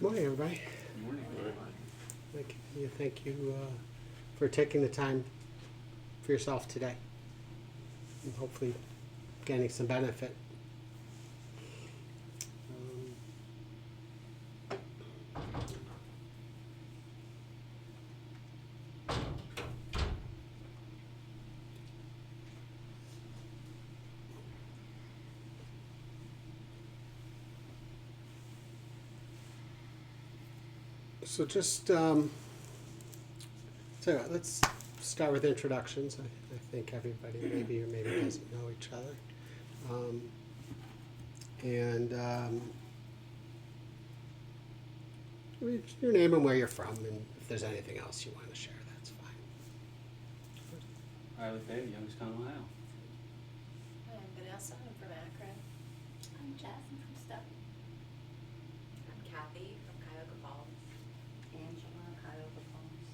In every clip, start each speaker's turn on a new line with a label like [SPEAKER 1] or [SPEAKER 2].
[SPEAKER 1] Good morning, everybody.
[SPEAKER 2] Good morning.
[SPEAKER 1] Thank you for taking the time for yourself today, and hopefully gaining some benefit. So just so let's start with introductions. I think everybody maybe or maybe doesn't know each other. Your name and where you're from, and if there's anything else you want to share, that's fine.
[SPEAKER 2] Riley Fay, Youngstown, Ohio.
[SPEAKER 3] I'm Vanessa, I'm from Akron.
[SPEAKER 4] I'm Jess, I'm from Stoughton.
[SPEAKER 3] I'm Kathy from Cuyahoga Falls.
[SPEAKER 4] Angela, Cuyahoga Falls.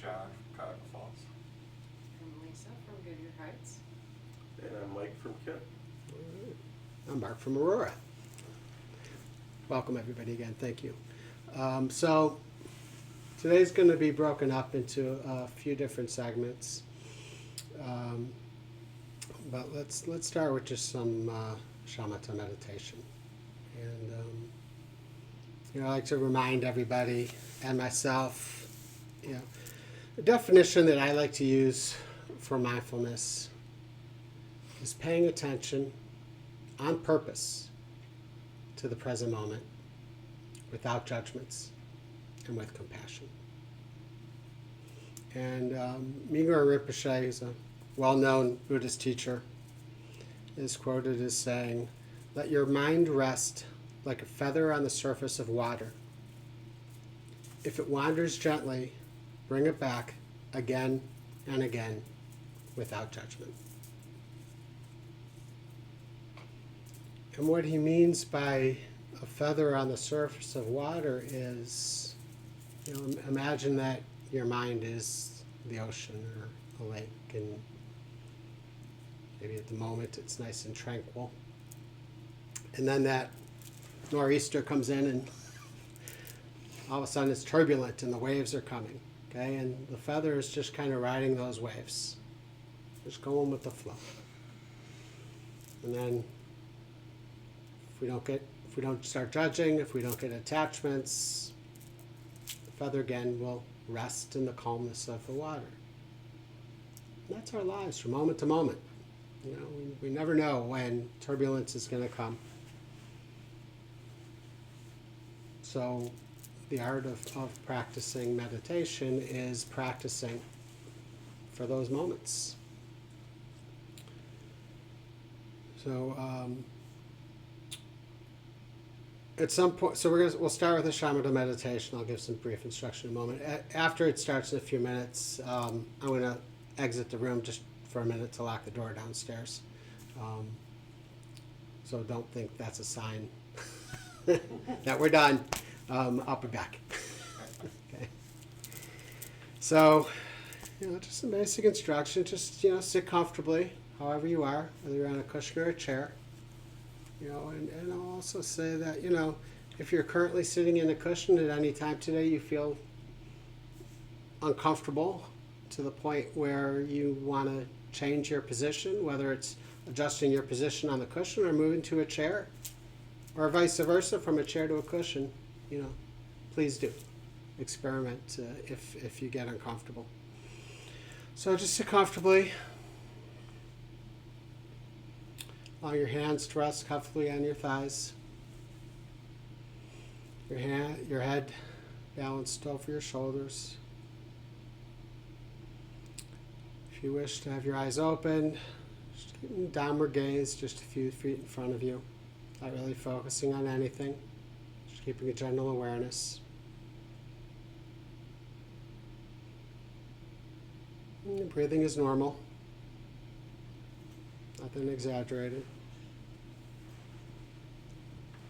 [SPEAKER 5] John from Cuyahoga Falls.
[SPEAKER 3] I'm Lisa from Goodyear Heights.
[SPEAKER 5] And I'm Mike from Kent.
[SPEAKER 1] I'm Mark from Aurora. Welcome everybody again. Thank you. So today's going to be broken up into a few different segments, but let's start with just some shamatha meditation. And I like to remind everybody and myself, the definition that I like to use for mindfulness is paying attention on purpose to the present moment, without judgments and with compassion. And Mingyur Rinpoche, who's a well-known Buddhist teacher, is quoted as saying, "Let your mind rest like a feather on the surface of water. If it wanders gently, bring it back again and again without judgment." And what he means by a feather on the surface of water is, imagine that your mind is the ocean or a lake, and maybe at the moment it's nice and tranquil. And then that nor'easter comes in and all of a sudden it's turbulent and the waves are coming, okay? And the feather is just kind of riding those waves, just going with the flow. And then if we don't start judging, if we don't get attachments, the feather again will rest in the calmness of the water. And that's our lives from moment to moment. We never know when turbulence is going to come. So the art of practicing meditation is practicing for those moments. So at some point, so we'll start with a shamatha meditation. I'll give some brief instruction in a moment. After it starts in a few minutes, I'm going to exit the room just for a minute to lock the door downstairs. So don't think that's a sign that we're done. I'll be back. Okay. So, just some basic instruction. Just, sit comfortably, however you are, whether you're on a cushion or a chair. And I'll also say that, if you're currently sitting in a cushion at any time today, you feel uncomfortable to the point where you want to change your position, whether it's adjusting your position on the cushion or moving to a chair, or vice versa, from a chair to a cushion, please do. Experiment if you get uncomfortable. So just sit comfortably. Allow your hands to rest comfortably on your thighs. Your head balanced over your shoulders. If you wish to have your eyes open, just keep in downward gaze just a few feet in front of you. Not really focusing on anything. Just keeping a general awareness. And the breathing is normal. Nothing exaggerated.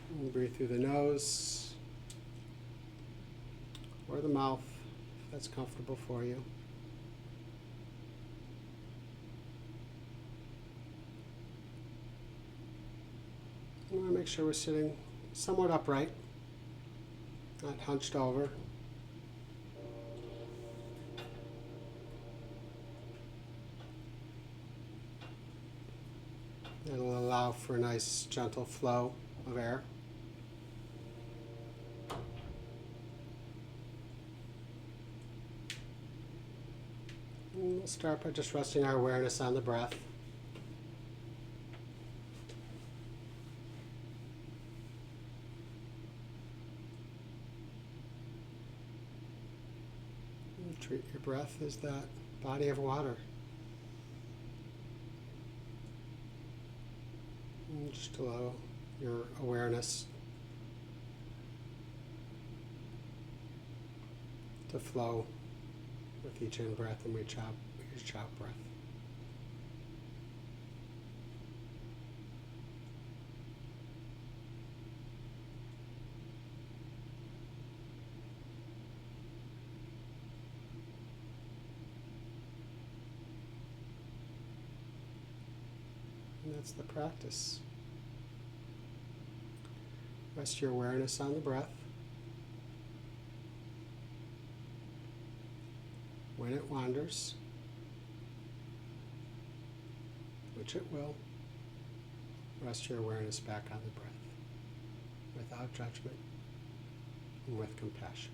[SPEAKER 1] And breathe through the nose or the mouth, if that's comfortable for you. We want to make sure we're sitting somewhat upright. not hunched over. It'll allow for a nice gentle flow of air. And we'll start by just resting our awareness on the breath. And treat your breath as that body of water. And just allow your awareness to flow with each in-breath and each out breath. And that's the practice. Rest your awareness on the breath. When it wanders, which it will, rest your awareness back on the breath, without judgment and with compassion.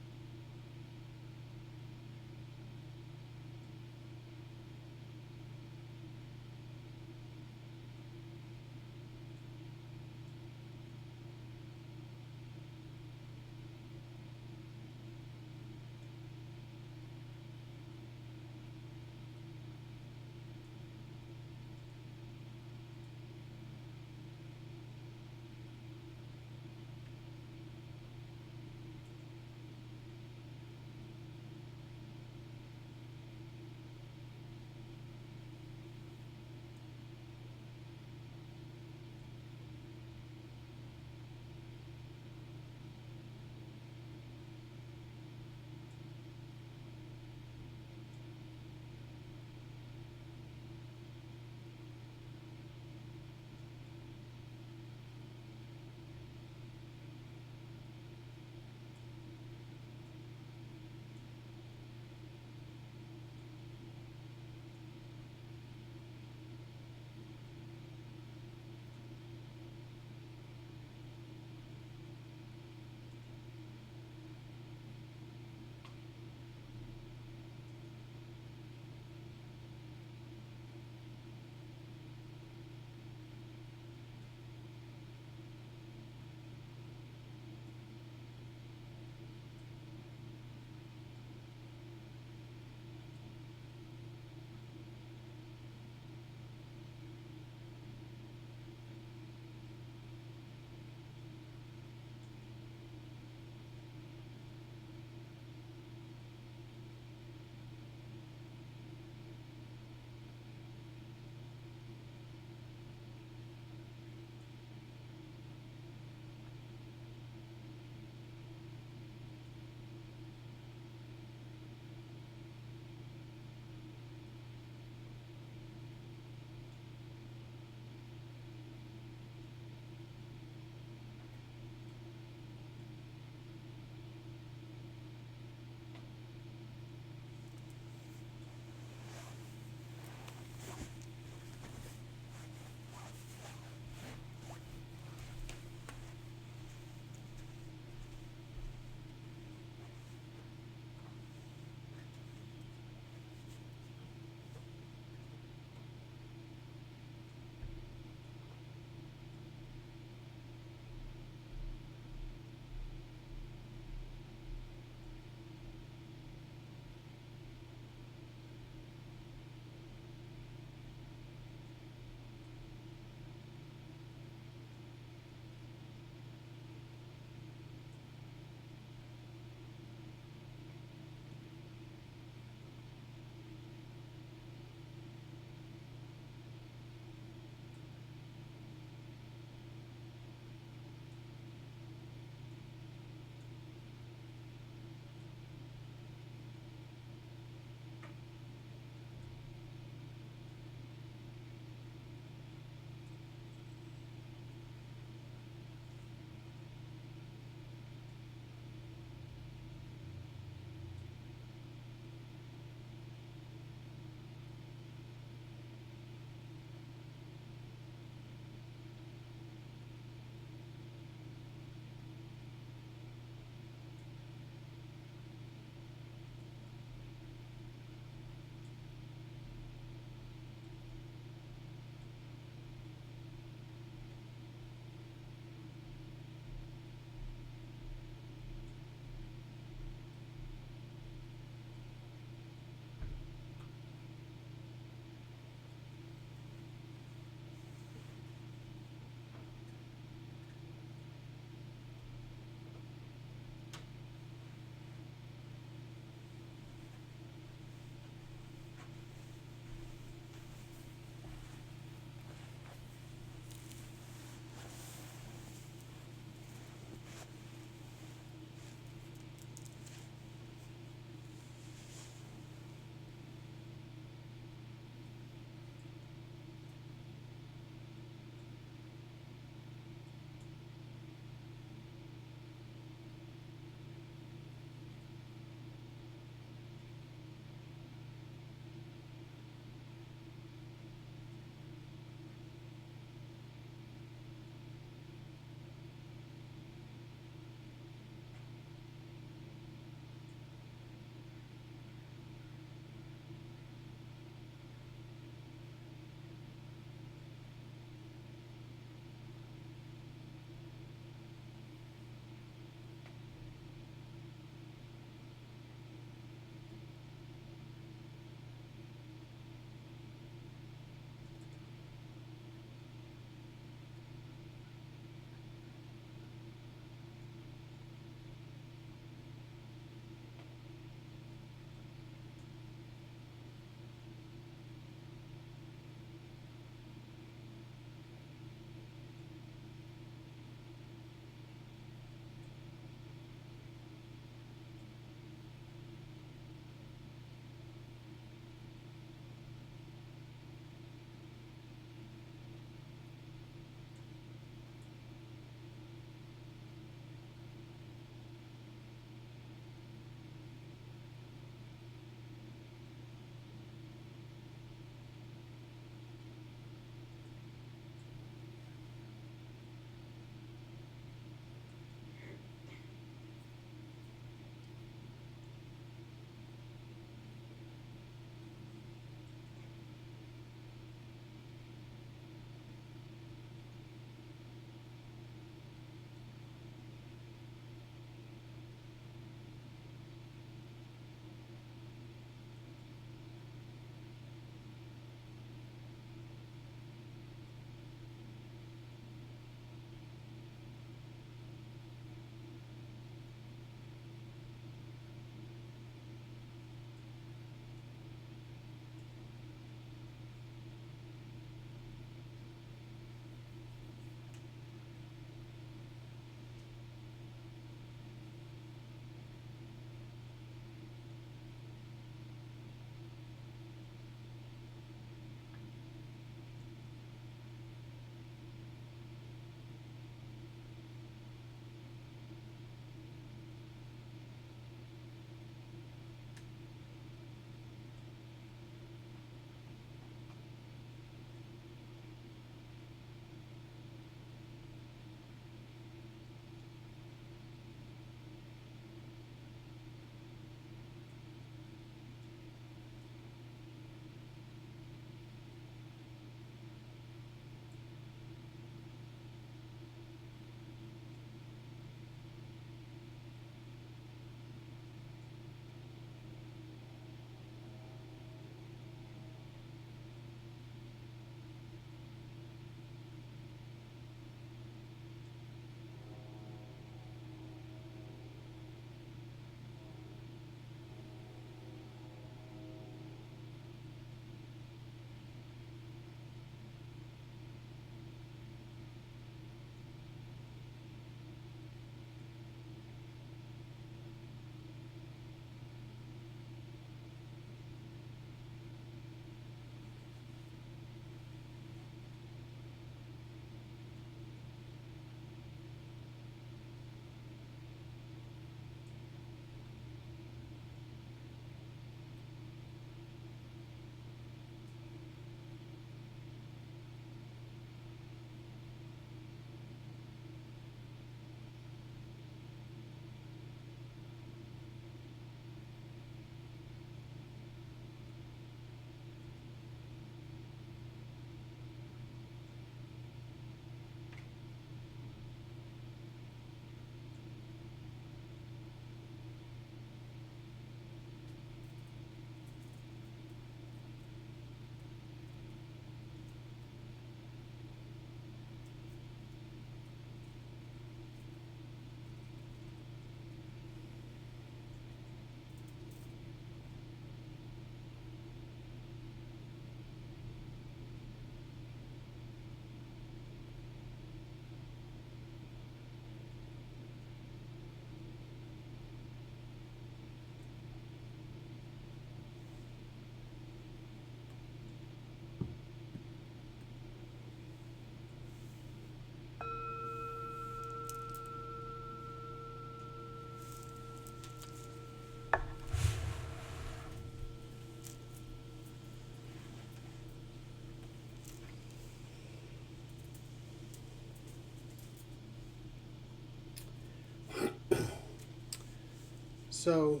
[SPEAKER 1] So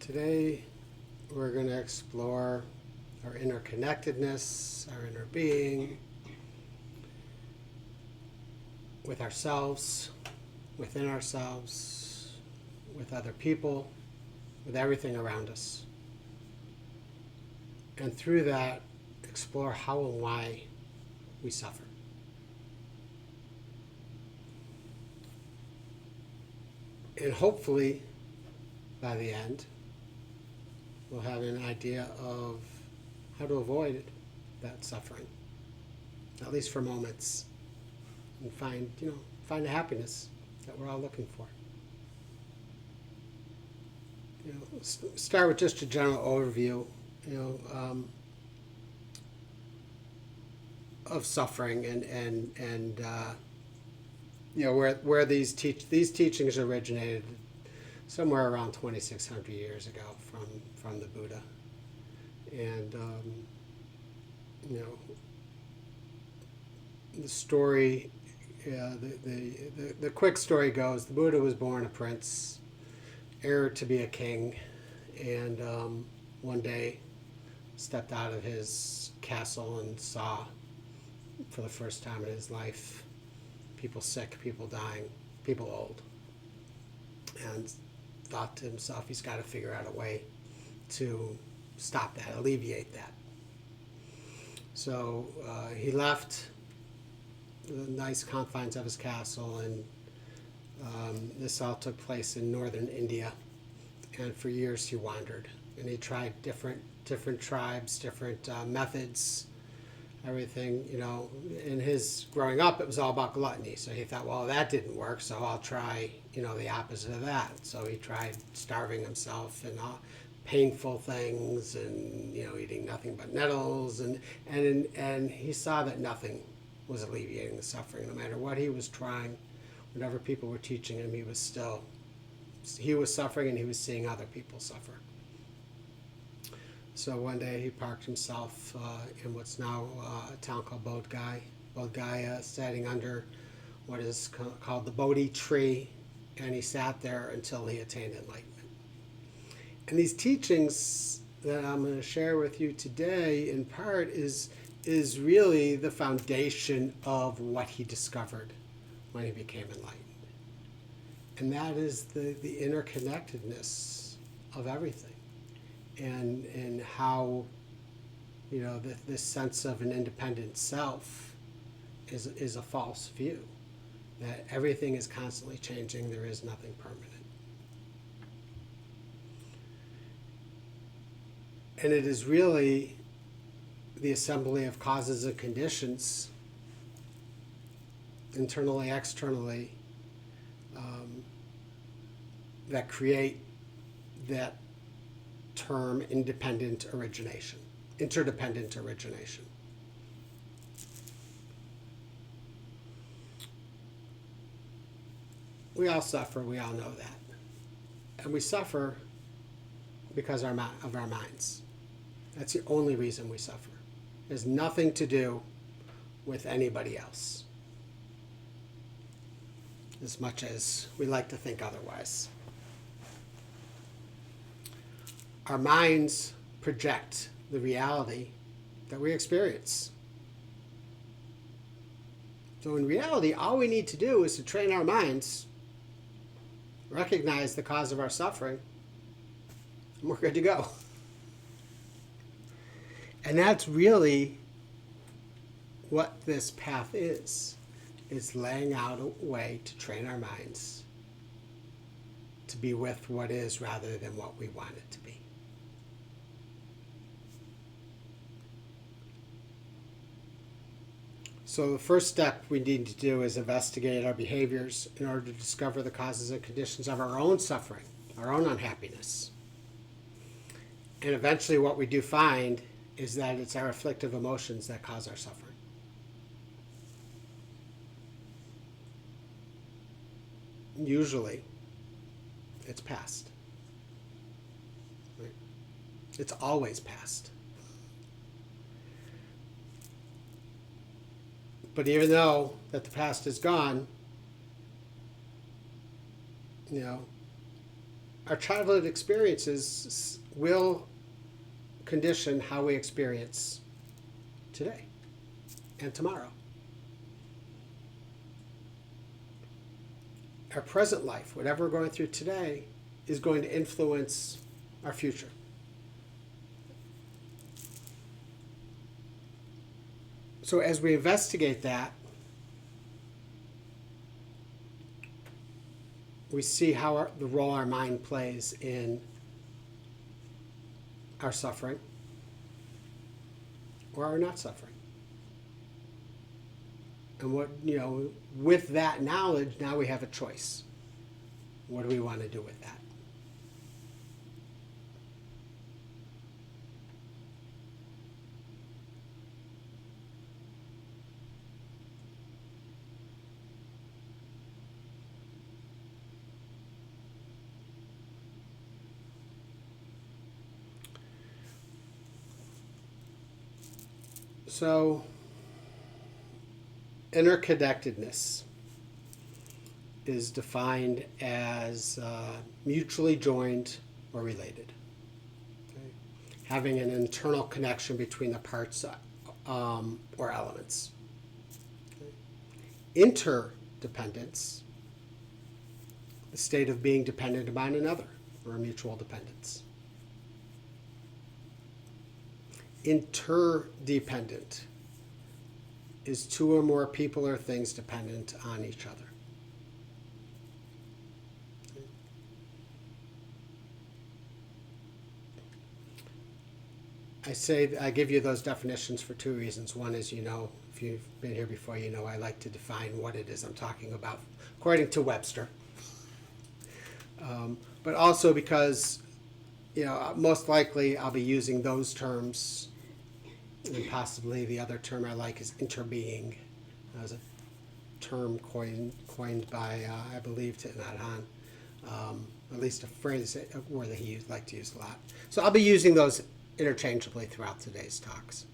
[SPEAKER 1] today we're going to explore our interconnectedness, our inner being, with ourselves, within ourselves, with other people, with everything around us. And through that, explore how and why we suffer. And hopefully, by the end, we'll have an idea of how to avoid that suffering, at least for moments, and find the happiness that we're all looking for. Start with just a general overview, of suffering and where these teachings originated somewhere around 2,600 years ago from the Buddha, and the story, the quick story goes: the Buddha was born a prince, heir to be a king, and one day stepped out of his castle and saw, for the first time in his life, people sick, people dying, people old, and thought to himself, he's got to figure out a way to stop that, alleviate that. So he left the nice confines of his castle, and this all took place in northern India, and for years he wandered, and he tried different tribes, different methods, everything. In his growing up, it was all about gluttony, so he thought, well, that didn't work, so I'll try the opposite of that. So he tried starving himself and painful things, and eating nothing but nettles, and he saw that nothing was alleviating the suffering. No matter what he was trying, whatever people were teaching him, he was suffering, and he was seeing other people suffer. So one day he parked himself in what's now a town called Bodh Gaya, sitting under what is called the Bodhi tree, and he sat there until he attained enlightenment. And these teachings that I'm going to share with you today, in part, is really the foundation of what he discovered when he became enlightened. And that is the interconnectedness of everything. And how, this sense of an independent self is a false view, that everything is constantly changing, there is nothing permanent. And it is really the assembly of causes and conditions, internally, externally, that create that term interdependent origination. We all suffer, we all know that. And we suffer because of our minds. That's the only reason we suffer. It has nothing to do with anybody else, as much as we like to think otherwise. Our minds project the reality that we experience. So in reality, all we need to do is to train our minds, recognize the cause of our suffering, and we're good to go. And that's really what this path is laying out a way to train our minds to be with what is rather than what we want it to be. So the first step we need to do is investigate our behaviors in order to discover the causes and conditions of our own suffering, our own unhappiness. And eventually what we do find is that it's our afflictive emotions that cause our suffering. Usually, it's past. Right? It's always past. But even though that the past is gone, our childhood experiences will condition how we experience today and tomorrow. Our present life, whatever we're going through today, is going to influence our future. So as we investigate that, we see how the role our mind plays in our suffering or our not suffering. And what, with that knowledge, now we have a choice. What do we want to do with that? So, interconnectedness is defined as mutually joined or related. Okay? Having an internal connection between the parts or elements. Okay? Interdependence, the state of being dependent upon another, or a mutual dependence. Interdependent is two or more people or things dependent on each other. I give you those definitions for two reasons. One is, if you've been here before, I like to define what it is I'm talking about according to Webster. But also because, most likely I'll be using those terms, and possibly the other term I like is interbeing. That was a term coined by, I believe, Thich Nhat Hanh. At least a phrase, a word that he liked to use a lot. So I'll be using those interchangeably throughout today's talks.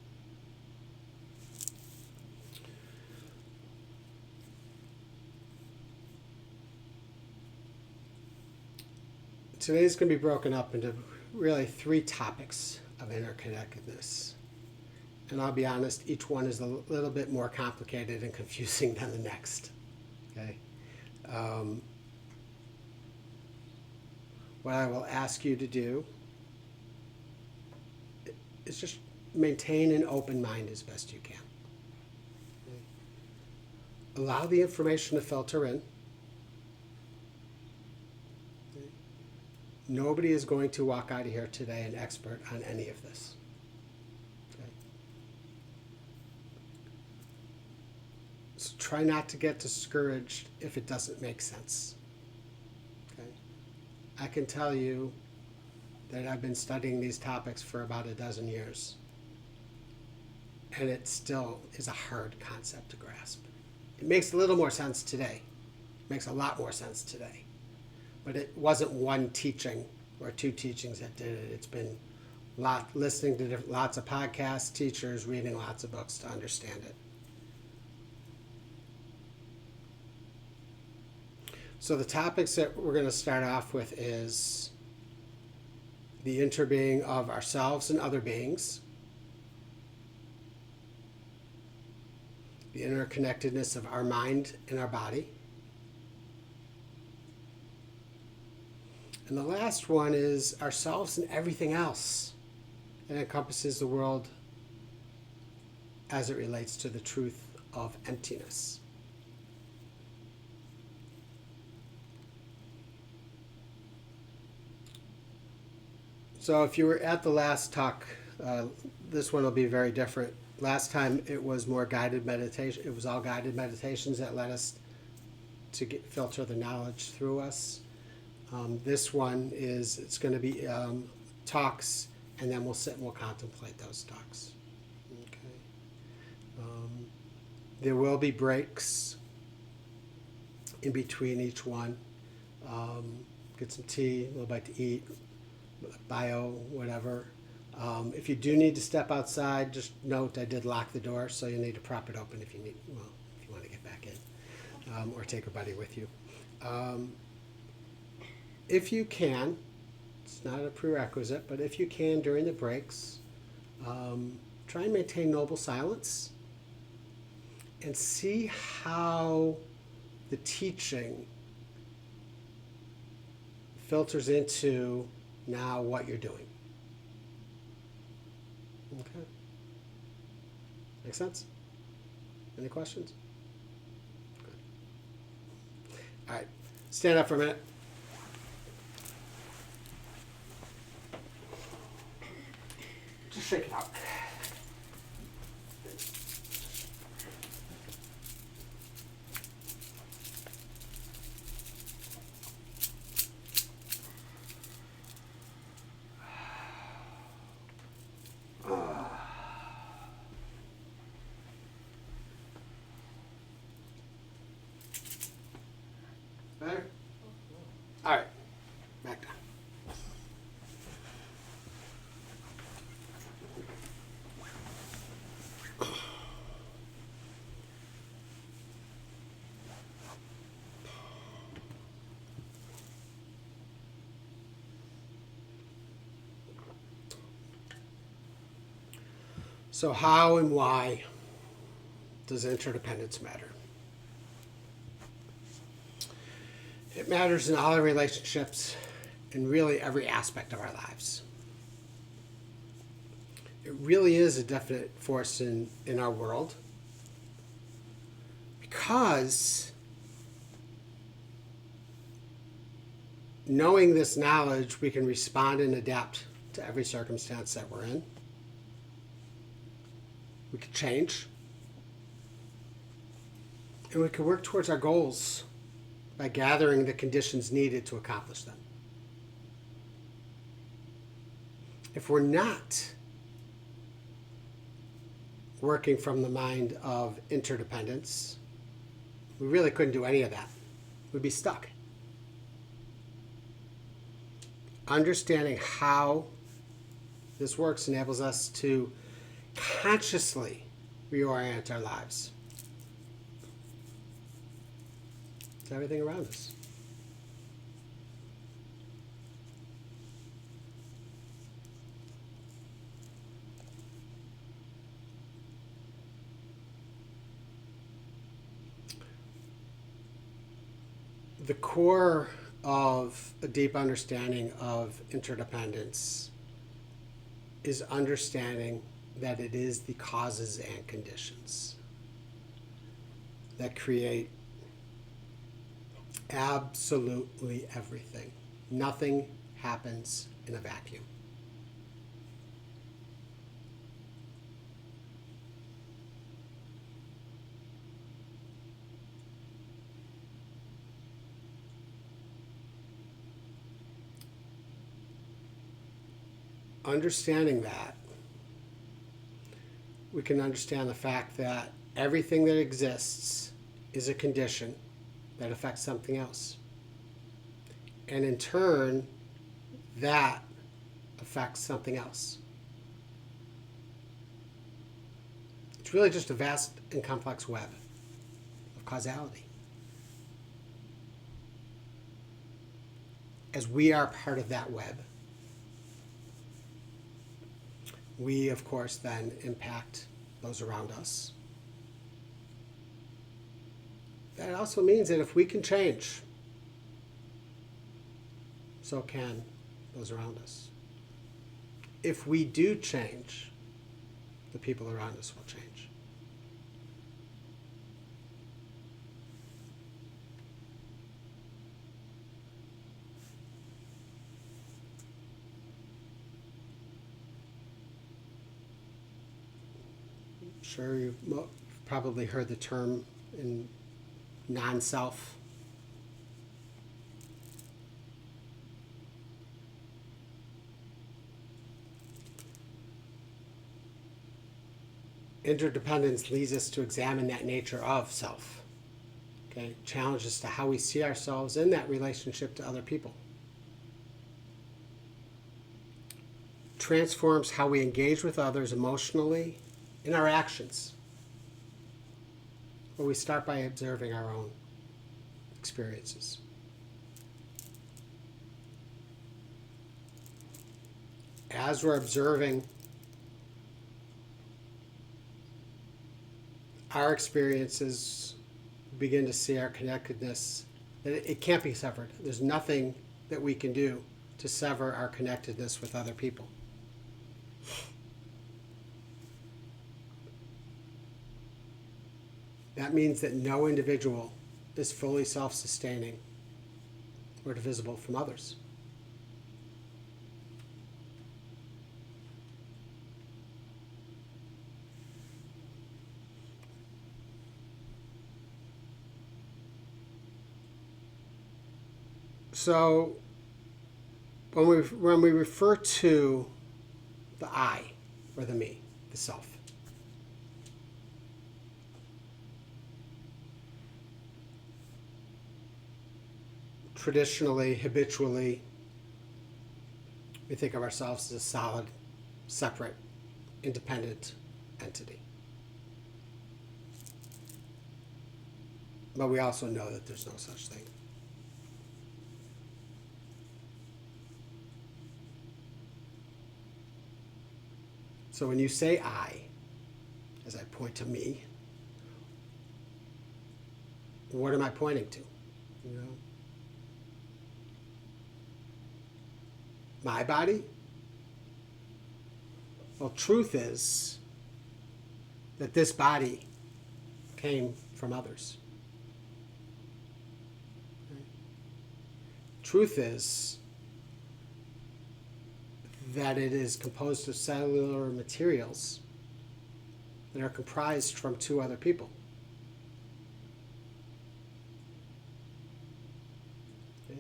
[SPEAKER 1] Today's going to be broken up into really three topics of interconnectedness. And I'll be honest, each one is a little bit more complicated and confusing than the next. Okay. What I will ask you to do is just maintain an open mind as best you can. Okay. Allow the information to filter in. Okay. Nobody is going to walk out of here today an expert on any of this. So try not to get discouraged if it doesn't make sense. Okay? I can tell you that I've been studying these topics for about a dozen years, and it still is a hard concept to grasp. It makes a little more sense today. It makes a lot more sense today. But it wasn't one teaching or two teachings that did it. It's been listening to lots of podcasts, teachers, reading lots of books to understand it. So the topics that we're going to start off with is the interbeing of ourselves and other beings, the interconnectedness of our mind and our body, and the last one is ourselves and everything else. It encompasses the world as it relates to the truth of emptiness. So if you were at the last talk, this one will be very different. Last time it was more guided meditation. It was all guided meditations that led us to filter the knowledge through us. This one it's going to be talks, and then we'll sit and we'll contemplate those talks. Okay. There will be breaks in between each one. Get some tea, a little bite to eat. Bio, whatever. If you do need to step outside, just note I did lock the door, so you'll need to prop it open if you want to get back in, or take a buddy with you. if you can, it's not a prerequisite, but if you can during the breaks, try and maintain noble silence and see how the teaching filters into now what you're doing. Okay. Make sense? Any questions? Good. All right. Stand up for a minute. Just shake it out. Better? All right. Back down. So how and why does interdependence matter? It matters in all our relationships and really every aspect of our lives. It really is a definite force in our world because knowing this knowledge, we can respond and adapt to every circumstance that we're in. We can change. And we can work towards our goals by gathering the conditions needed to accomplish them. If we're not working from the mind of interdependence, we really couldn't do any of that. We'd be stuck. Understanding how this works enables us to consciously reorient our lives to everything around us. The core of a deep understanding of interdependence is understanding that it is the causes and conditions that create absolutely everything. Nothing happens in a vacuum. Understanding that, we can understand the fact that everything that exists is a condition that affects something else. And in turn, that affects something else. It's really just a vast and complex web of causality. As we are part of that web, we, of course, then impact those around us. That also means that if we can change, so can those around us. If we do change, the people around us will change. Sure, you've probably heard the term in non-self. Interdependence leads us to examine that nature of self. Okay, challenges to how we see ourselves in that relationship to other people. Transforms how we engage with others emotionally in our actions. Where we start by observing our own experiences. as we're observing our experiences, begin to see our connectedness, that it can't be severed. There's nothing that we can do to sever our connectedness with other people. That means that no individual is fully self-sustaining or divisible from others. So when we refer to the I, or the me, the self, traditionally, habitually, we think of ourselves as a solid, separate, independent entity. But we also know that there's no such thing. So when you say I, as I point to me, what am I pointing to? You know? My body? Well, truth is that this body came from others. Truth is that it is composed of cellular materials that are comprised from two other people. Okay?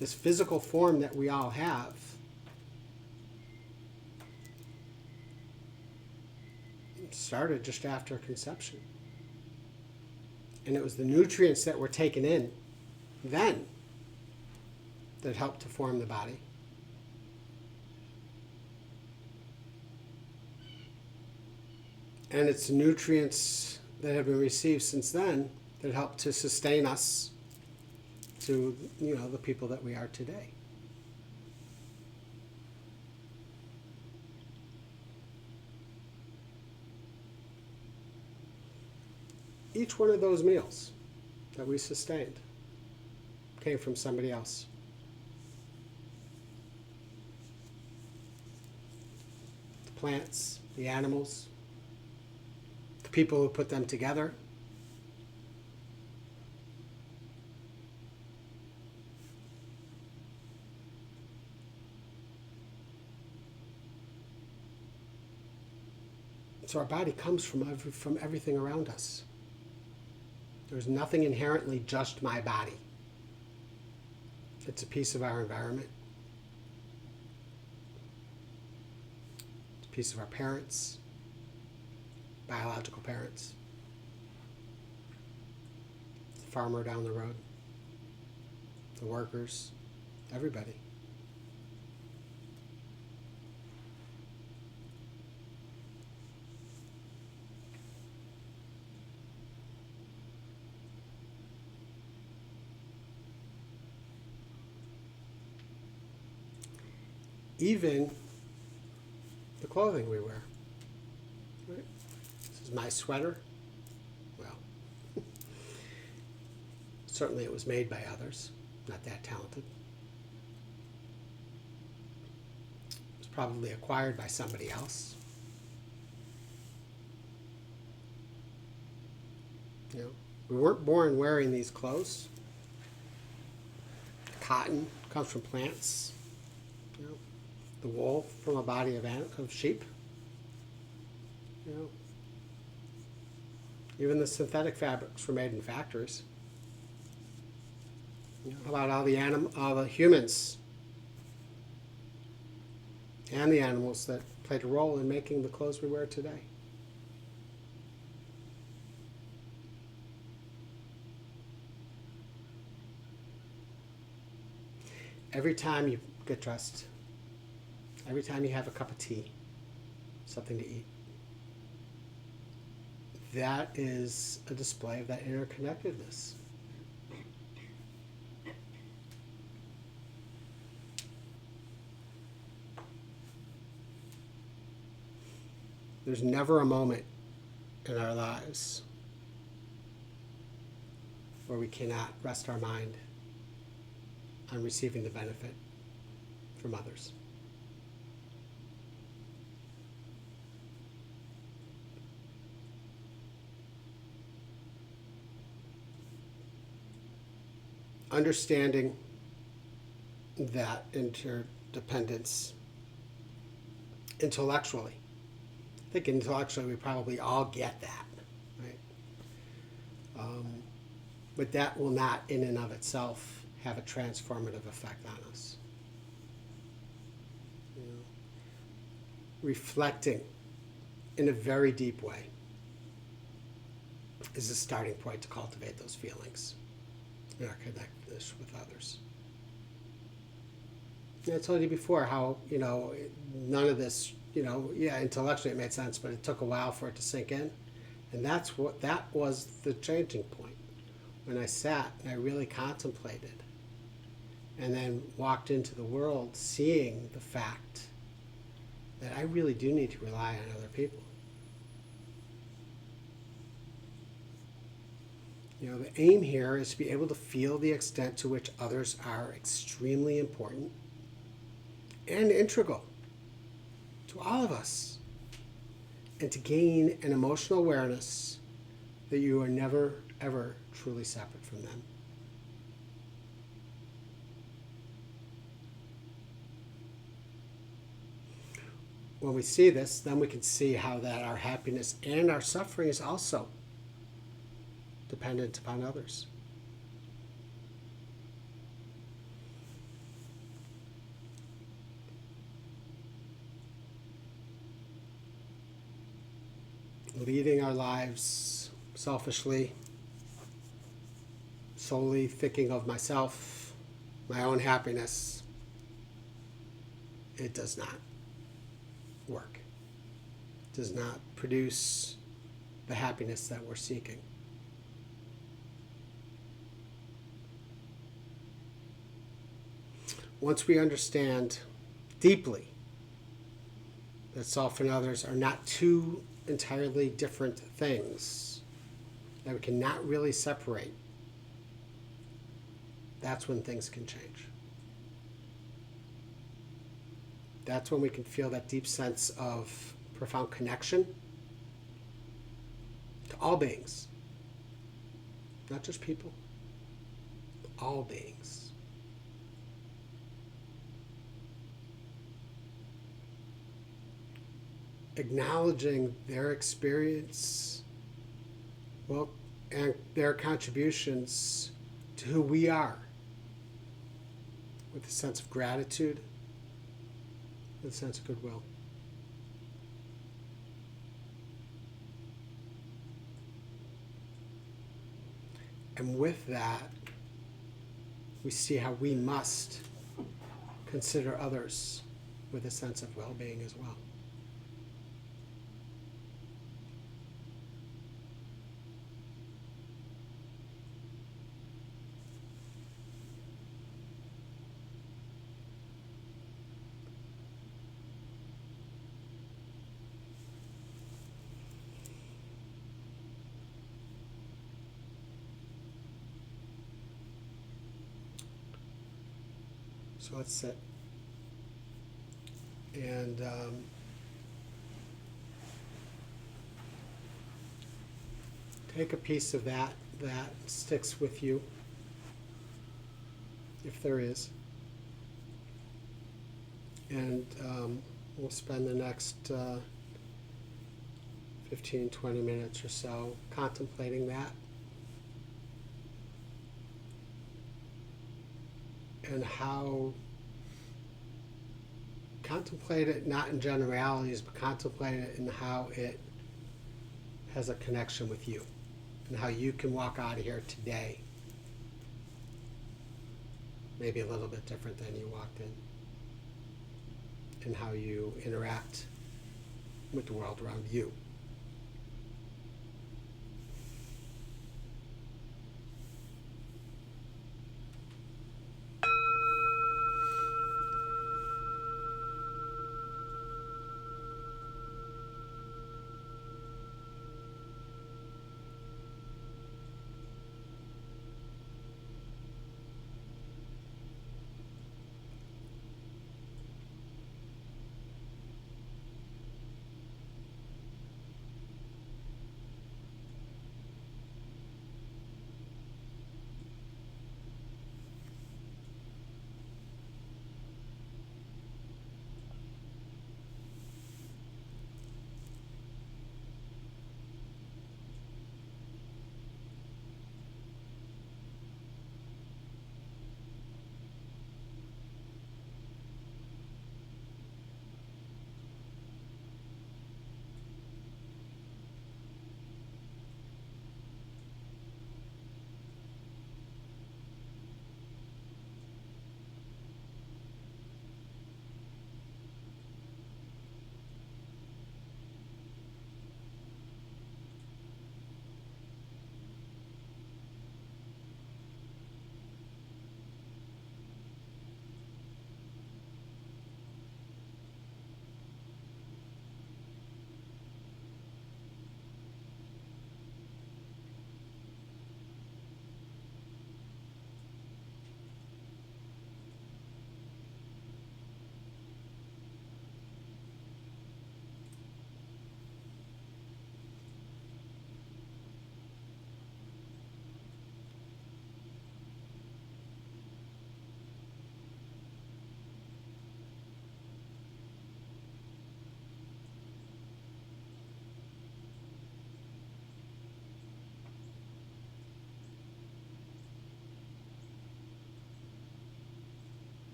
[SPEAKER 1] This physical form that we all have started just after conception. And it was the nutrients that were taken in then that helped to form the body. And it's nutrients that have been received since then that help to sustain us to, the people that we are today. Each one of those meals that we sustained came from somebody else. The plants, the animals, the people who put them together. So our body comes from everything around us. There's nothing inherently just my body. It's a piece of our environment. It's a piece of our parents, biological parents, the farmer down the road, the workers, everybody. Even the clothing we wear. Right? This is my sweater. Well, certainly it was made by others, not that talented. It was probably acquired by somebody else. We weren't born wearing these clothes. Cotton comes from plants. The wool from a body of sheep. Even the synthetic fabrics were made in factories. How about all the humans and the animals that played a role in making the clothes we wear today? Every time you get dressed, every time you have a cup of tea, something to eat, that is a display of that interconnectedness. There's never a moment in our lives where we cannot rest our mind on receiving the benefit from others. Understanding that interdependence intellectually. I think intellectually we probably all get that, right? But that will not in and of itself have a transformative effect on us. You know, reflecting in a very deep way is a starting point to cultivate those feelings and our connectedness with others. And I told you before how, none of this, intellectually it made sense, but it took a while for it to sink in. And that was the changing point. When I sat and I really contemplated and then walked into the world seeing the fact that I really do need to rely on other people. The aim here is to be able to feel the extent to which others are extremely important and integral to all of us, and to gain an emotional awareness that you are never, ever truly separate from them. When we see this, then we can see how that our happiness and our suffering is also dependent upon others. Leading our lives selfishly, solely thinking of myself, my own happiness, it does not work. It does not produce the happiness that we're seeking. Once we understand deeply that self and others are not two entirely different things, that we cannot really separate, that's when things can change. That's when we can feel that deep sense of profound connection to all beings, not just people, all beings. Acknowledging their experience, and their contributions to who we are, with a sense of gratitude, with a sense of goodwill. And with that, we see how we must consider others with a sense of well-being as well. So let's sit and take a piece of that sticks with you, if there is, and we'll spend the next 15-20 minutes or so contemplating that. And how contemplate it not in generalities, but contemplate it in how it has a connection with you, and how you can walk out of here today maybe a little bit different than you walked in, and how you interact with the world around you.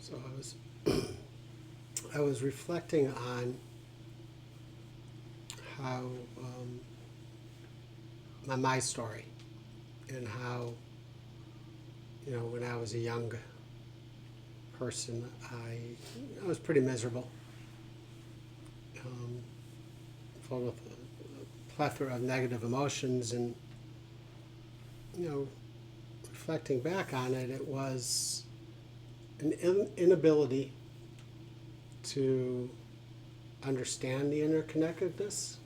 [SPEAKER 1] So I was reflecting on how my story, and how, when I was a young person, I was pretty miserable, full with a plethora of negative emotions, and reflecting back on it, it was an inability to understand the interconnectedness,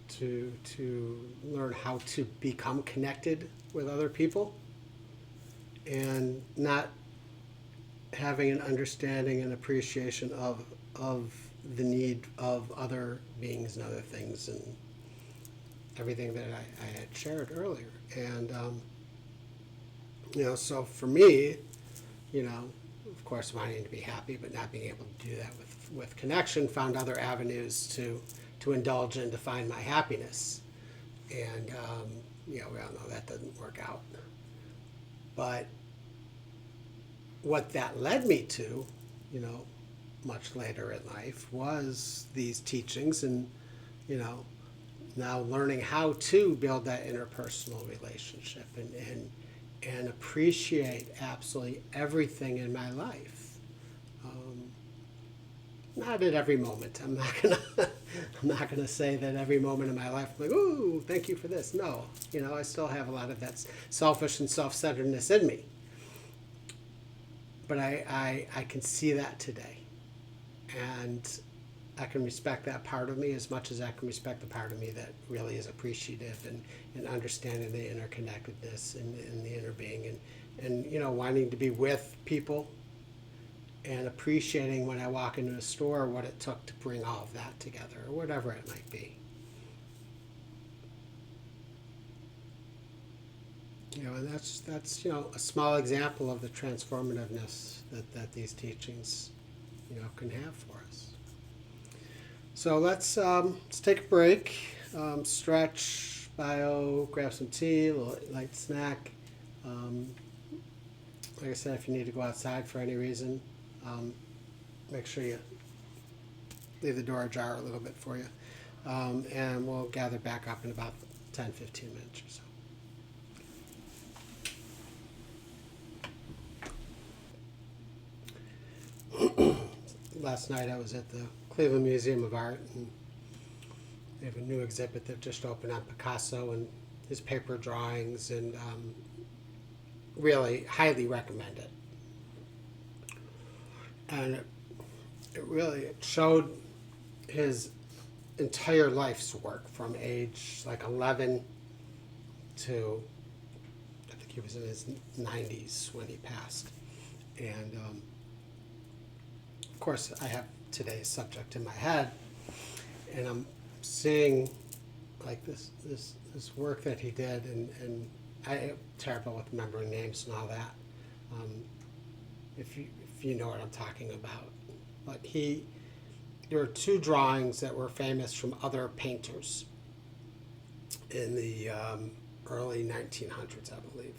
[SPEAKER 1] to learn how to become connected with other people, and not having an understanding and appreciation of the need of other beings and other things, and everything that I had shared earlier. And so for me, of course, wanting to be happy but not being able to do that with connection, found other avenues to indulge in to find my happiness. And we all know that doesn't work out. But what that led me to, much later in life, was these teachings, and now learning how to build that interpersonal relationship, and appreciate absolutely everything in my life. Not at every moment. I'm not gonna say that every moment of my life I'm like, ooh, thank you for this. No, I still have a lot of that selfish and self-centeredness in me. But I can see that today, and I can respect that part of me as much as I can respect the part of me that really is appreciative and understanding the interconnectedness and the inner being, and wanting to be with people, and appreciating when I walk into a store what it took to bring all of that together, or whatever it might be. And that's a small example of the transformativeness that these teachings can have for us. So let's take a break, stretch, bio, grab some tea, a little light snack. Like I said, if you need to go outside for any reason, make sure you leave the door ajar a little bit for you. And we'll gather back up in about 10, 15 minutes or so. Last night I was at the Cleveland Museum of Art, and they have a new exhibit that just opened on Picasso and his paper drawings, and really highly recommend it. And it showed his entire life's work from age like 11 to, I think he was in his 90s when he passed. And of course I have today's subject in my head, and I'm seeing like this work that he did, and I'm terrible with remembering names and all that. If you know what I'm talking about. But there were two drawings that were famous from other painters in the early 1900s, I believe,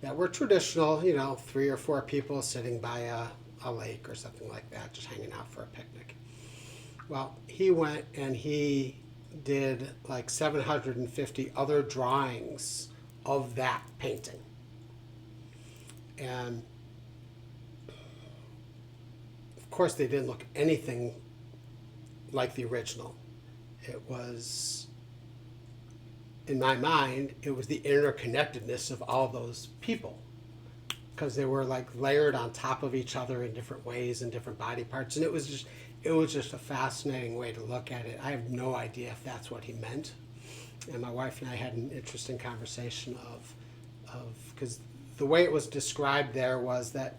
[SPEAKER 1] that were traditional, 3 or 4 people sitting by a lake or something like that, just hanging out for a picnic. Well, he went and he did like 750 other drawings of that painting. And of course they didn't look anything like the original. It was, in my mind, it was the interconnectedness of all those people, because they were like layered on top of each other in different ways and different body parts, and it was just a fascinating way to look at it. I have no idea if that's what he meant, and my wife and I had an interesting conversation of because the way it was described there was that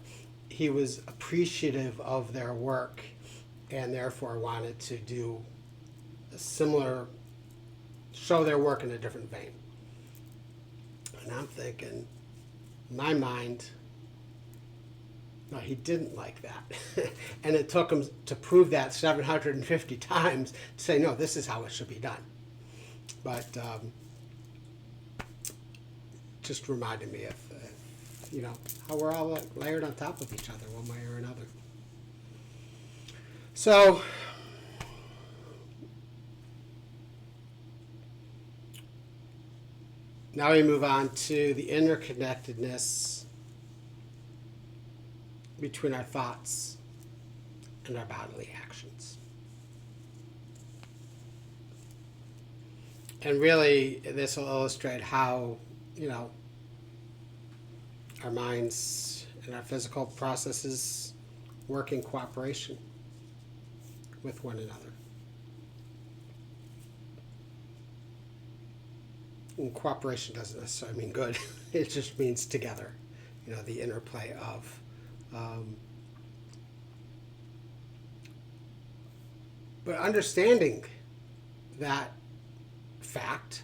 [SPEAKER 1] he was appreciative of their work and therefore wanted to do a similar, show their work in a different vein. And I'm thinking, in my mind, no, he didn't like that. And it took him to prove that 750 times to say, no, this is how it should be done. But just reminded me of, how we're all layered on top of each other one way or another. So, now we move on to the interconnectedness between our thoughts and our bodily actions. And really, this will illustrate how, our minds and our physical processes work in cooperation with one another. And cooperation doesn't necessarily mean good. It just means together, the interplay of. But understanding that fact,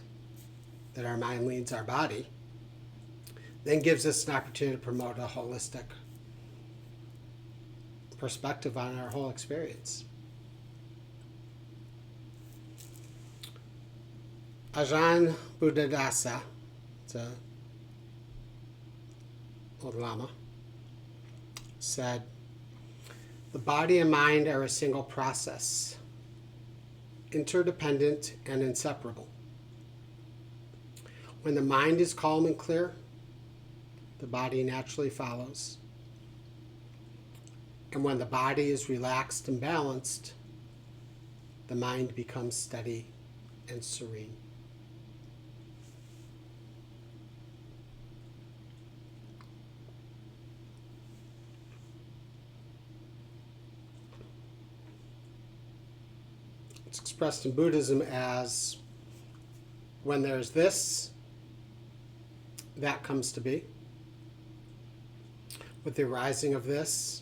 [SPEAKER 1] that our mind leads our body, then gives us an opportunity to promote a holistic perspective on our whole experience. Ajahn Buddhadasa, it's a old lama, said, "The body and mind are a single process, interdependent and inseparable. When the mind is calm and clear, the body naturally follows. And when the body is relaxed and balanced, the mind becomes steady and serene." It's expressed in Buddhism as when there's this, that comes to be. With the arising of this,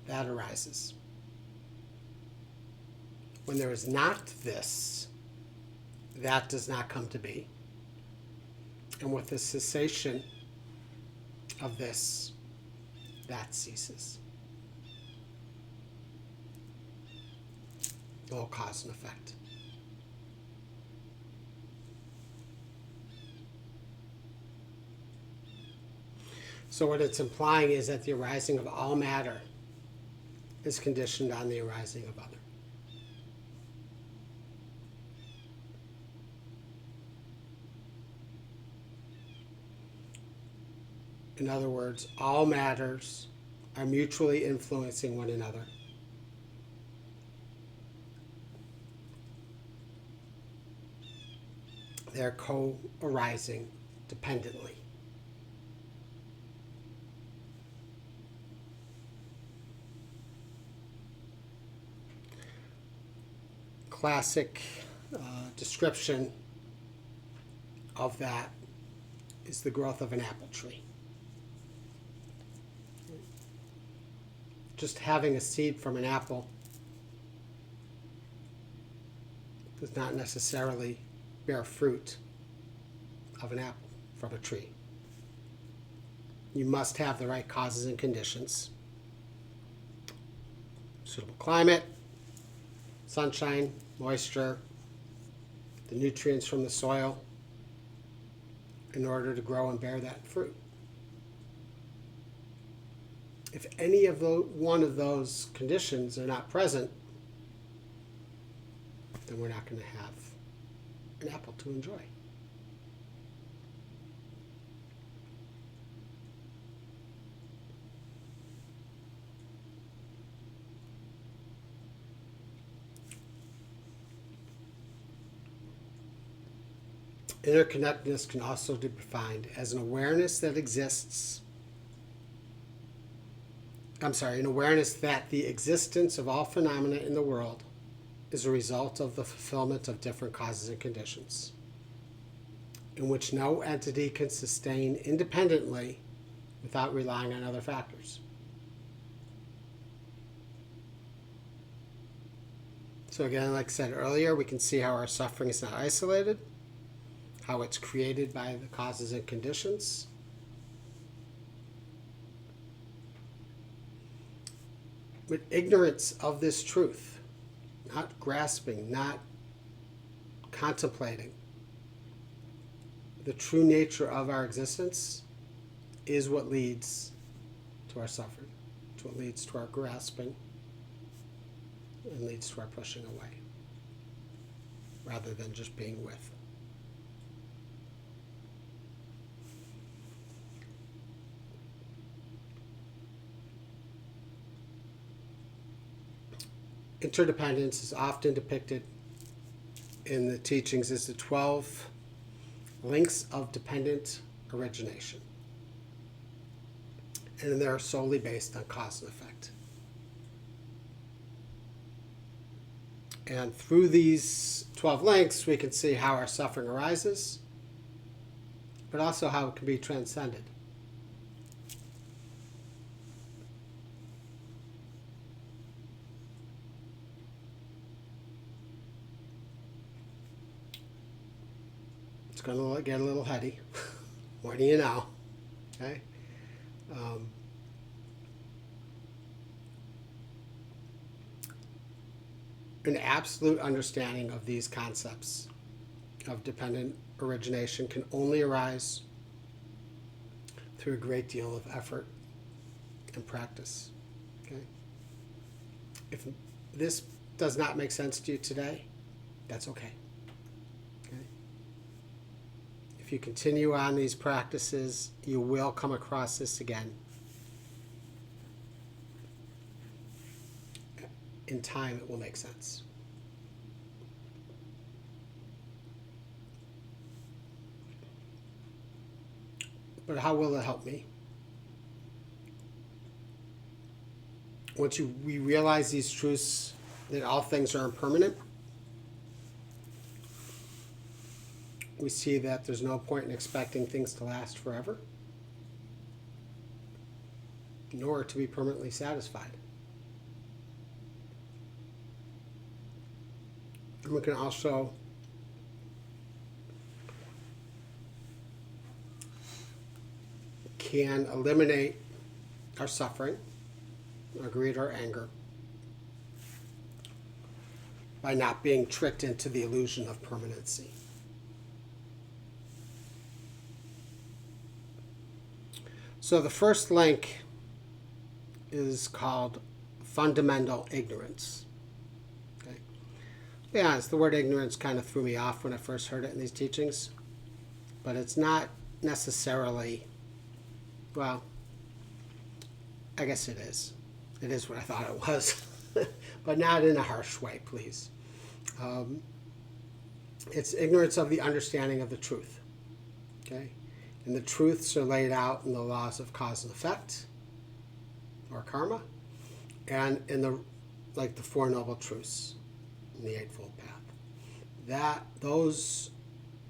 [SPEAKER 1] that arises. When there is not this, that does not come to be. And with the cessation of this, that ceases. All cause and effect. So what it's implying is that the arising of all matter is conditioned on the arising of other. In other words, all matters are mutually influencing one another. They're co-arising dependently. Classic description of that is the growth of an apple tree. Just having a seed from an apple does not necessarily bear fruit of an apple from a tree. You must have the right causes and conditions. Suitable climate, sunshine, moisture, the nutrients from the soil in order to grow and bear that fruit. If any of one of those conditions are not present, then we're not going to have an apple to enjoy. Interconnectedness can also be defined as an awareness that an awareness that the existence of all phenomena in the world is a result of the fulfillment of different causes and conditions, in which no entity can sustain independently without relying on other factors. So again, like I said earlier, we can see how our suffering is not isolated, how it's created by the causes and conditions. With ignorance of this truth, not grasping, not contemplating the true nature of our existence, is what leads to our suffering. It's what leads to our grasping and leads to our pushing away, rather than just being with. Interdependence is often depicted in the teachings as the 12 links of dependent origination. And they're solely based on cause and effect. And through these 12 links, we can see how our suffering arises, but also how it can be transcended. It's going to get a little heady. What do you know? Okay. An absolute understanding of these concepts of dependent origination can only arise through a great deal of effort and practice. Okay? If this does not make sense to you today, that's okay. Okay? If you continue on these practices, you will come across this again. In time, it will make sense. But how will it help me? Once we realize these truths, that all things are impermanent, we see that there's no point in expecting things to last forever, nor to be permanently satisfied. And we can also eliminate our suffering, our greed, our anger, by not being tricked into the illusion of permanency. So the first link is called fundamental ignorance. Okay. To be honest, the word ignorance kind of threw me off when I first heard it in these teachings, but it's not necessarily, well, I guess it is. It is what I thought it was, but not in a harsh way, please. It's ignorance of the understanding of the truth. Okay? And the truths are laid out in the laws of cause and effect, or karma, and in the Four Noble Truths in the Eightfold Path. Those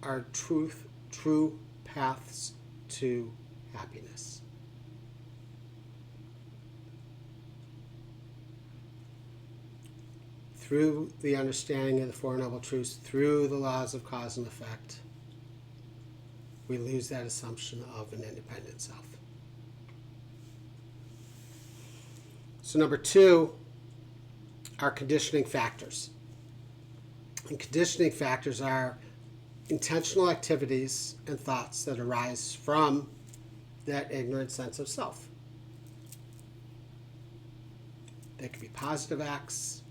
[SPEAKER 1] are true paths to happiness. Through the understanding of the Four Noble Truths, through the laws of cause and effect, we lose that assumption of an independent self. So number 2 are conditioning factors. And conditioning factors are intentional activities and thoughts that arise from that ignorant sense of self. They can be positive acts,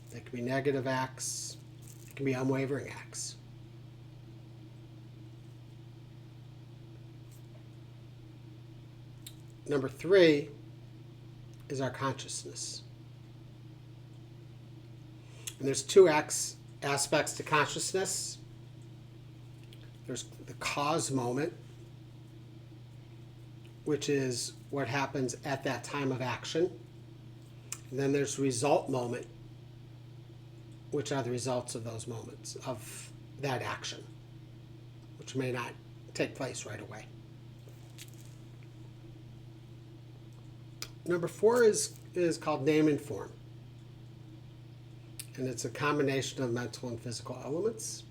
[SPEAKER 1] they can be negative acts, they can be unwavering acts. Number 3 is our consciousness. And there's 2 aspects to consciousness. There's the cause moment, which is what happens at that time of action. And then there's result moment, which are the results of those moments, of that action, which may not take place right away. Number 4 is called name and form. And it's a combination of mental and physical elements.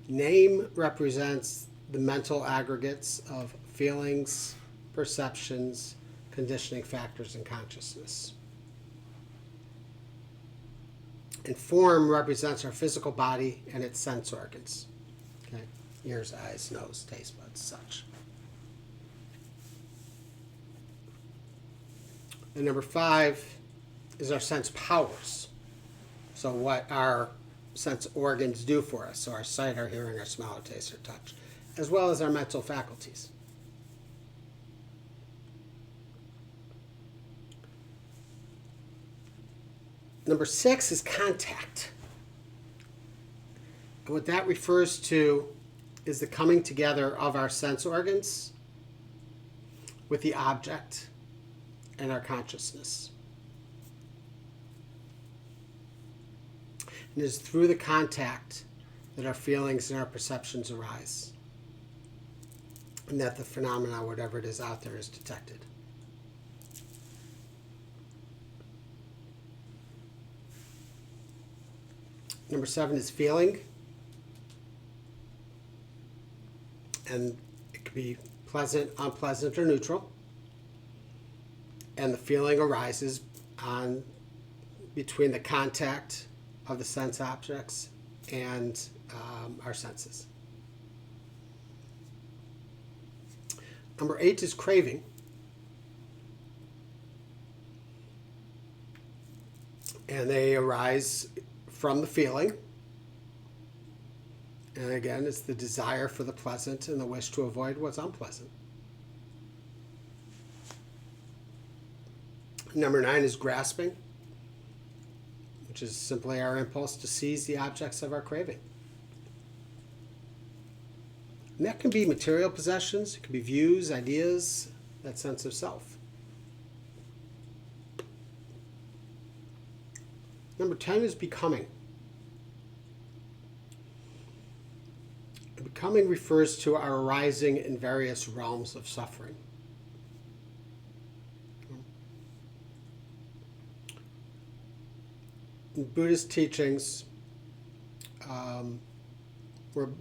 [SPEAKER 1] Name represents the mental aggregates of feelings, perceptions, conditioning factors, and consciousness. And form represents our physical body and its sense organs. Okay? Ears, eyes, nose, taste buds, such. And number 5 is our sense powers. So what our sense organs do for us. So our sight, our hearing, our smell, our taste, our touch, as well as our mental faculties. Number 6 is contact. And what that refers to is the coming together of our sense organs with the object and our consciousness. And it is through the contact that our feelings and our perceptions arise, and that the phenomena, whatever it is out there, is detected. Number 7 is feeling. And it could be pleasant, unpleasant, or neutral. And the feeling arises between the contact of the sense objects and our senses. Number 8 is craving. And they arise from the feeling. And again, it's the desire for the pleasant and the wish to avoid what's unpleasant. Number 9 is grasping, which is simply our impulse to seize the objects of our craving. And that can be material possessions, it can be views, ideas, that sense of self. Number 10 is becoming. Becoming refers to our arising in various realms of suffering. In Buddhist teachings,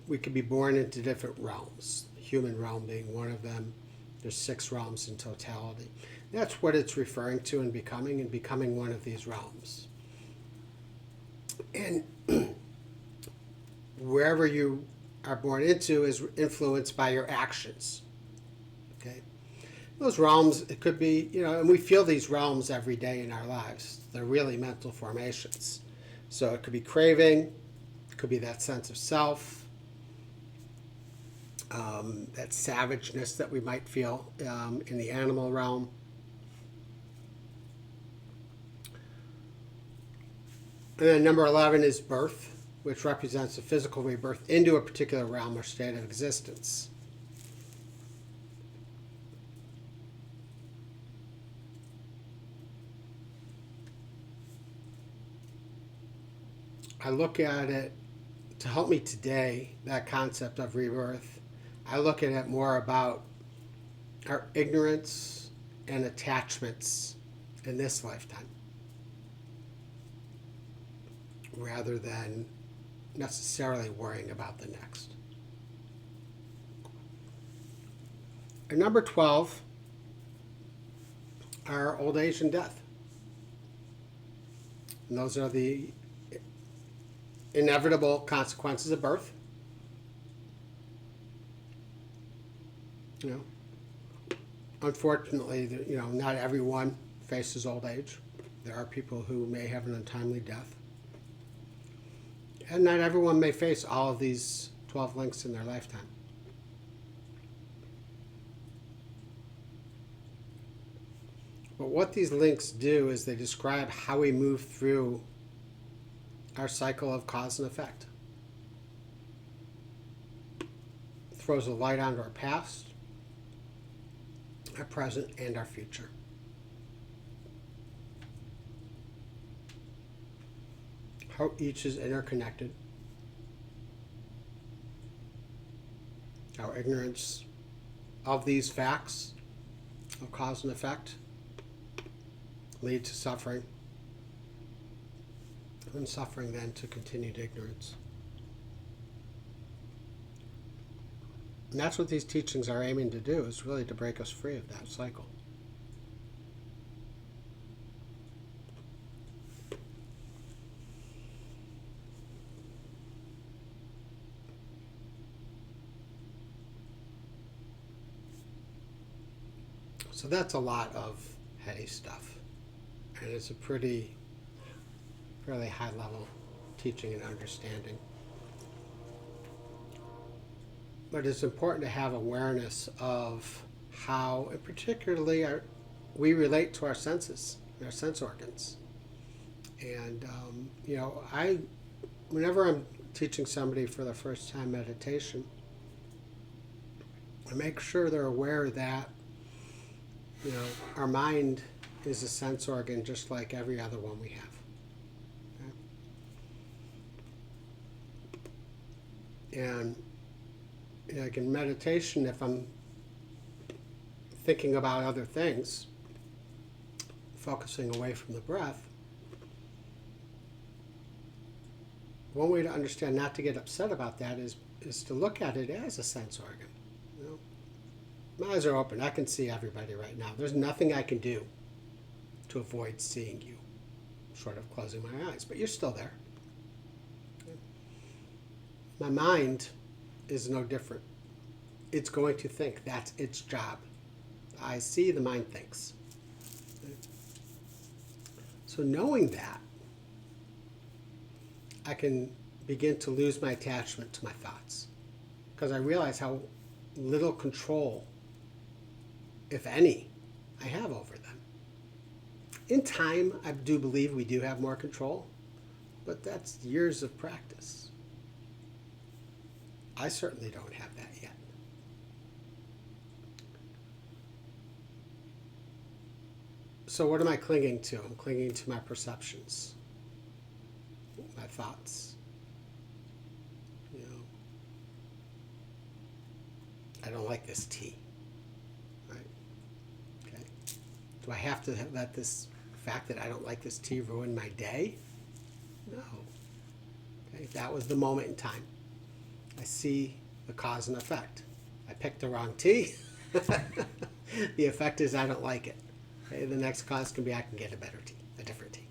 [SPEAKER 1] we could be born into different realms, the human realm being one of them. There's 6 realms in totality. That's what it's referring to in becoming one of these realms. And wherever you are born into is influenced by your actions. Okay? Those realms, it could be, and we feel these realms every day in our lives. They're really mental formations. So it could be craving, it could be that sense of self, that savageness that we might feel in the animal realm. And then number 11 is birth, which represents a physical rebirth into a particular realm or state of existence. I look at it, to help me today, that concept of rebirth, I look at it more about our ignorance and attachments in this lifetime, rather than necessarily worrying about the next. And number 12 are old age and death. And those are the inevitable consequences of birth. Unfortunately, not everyone faces old age. There are people who may have an untimely death. And not everyone may face all of these 12 links in their lifetime. But what these links do is they describe how we move through our cycle of cause and effect. It throws a light onto our past, our present, and our future. How each is interconnected. Our ignorance of these facts of cause and effect lead to suffering, and suffering then to continued ignorance. And that's what these teachings are aiming to do, is really to break us free of that cycle. So that's a lot of heady stuff. And it's a fairly high level teaching and understanding. But it's important to have awareness of how, and particularly, we relate to our senses, our sense organs. And, whenever I'm teaching somebody for the first time meditation, I make sure they're aware that, our mind is a sense organ just like every other one we have. Okay? And like in meditation, if I'm thinking about other things, focusing away from the breath, one way to understand not to get upset about that is to look at it as a sense organ. My eyes are open. I can see everybody right now. There's nothing I can do to avoid seeing you, short of closing my eyes. But you're still there. My mind is no different. It's going to think. That's its job. The eyes see, the mind thinks. So knowing that, I can begin to lose my attachment to my thoughts, because I realize how little control, if any, I have over them. In time, I do believe we do have more control, but that's years of practice. I certainly don't have that yet. So what am I clinging to? I'm clinging to my perceptions, my thoughts. I don't like this tea. Right? Okay. Do I have to let this fact that I don't like this tea ruin my day? No. Okay. That was the moment in time. I see the cause and effect. I picked the wrong tea. The effect is I don't like it. Okay. The next cause can be I can get a better tea, a different tea.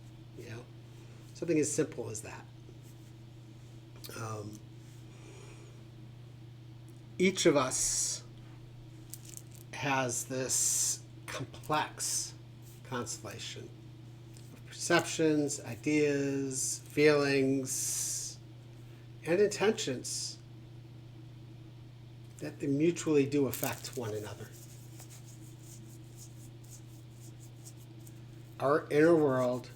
[SPEAKER 1] Something as simple as that. Each of us has this complex constellation of perceptions, ideas, feelings, and intentions that they mutually do affect one another. Our inner world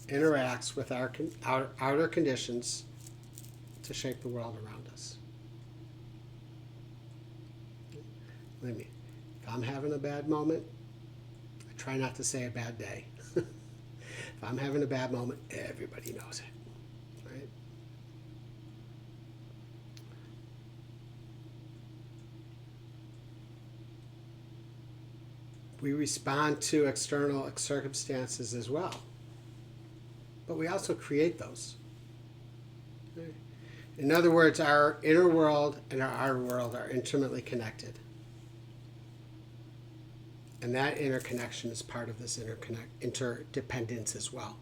[SPEAKER 1] interacts with our outer conditions to shape the world around us. Believe me, if I'm having a bad moment, I try not to say a bad day. If I'm having a bad moment, everybody knows it, right? We respond to external circumstances as well, but we also create those. Right? In other words, our inner world and our outer world are intimately connected. And that interconnection is part of this interdependence as well.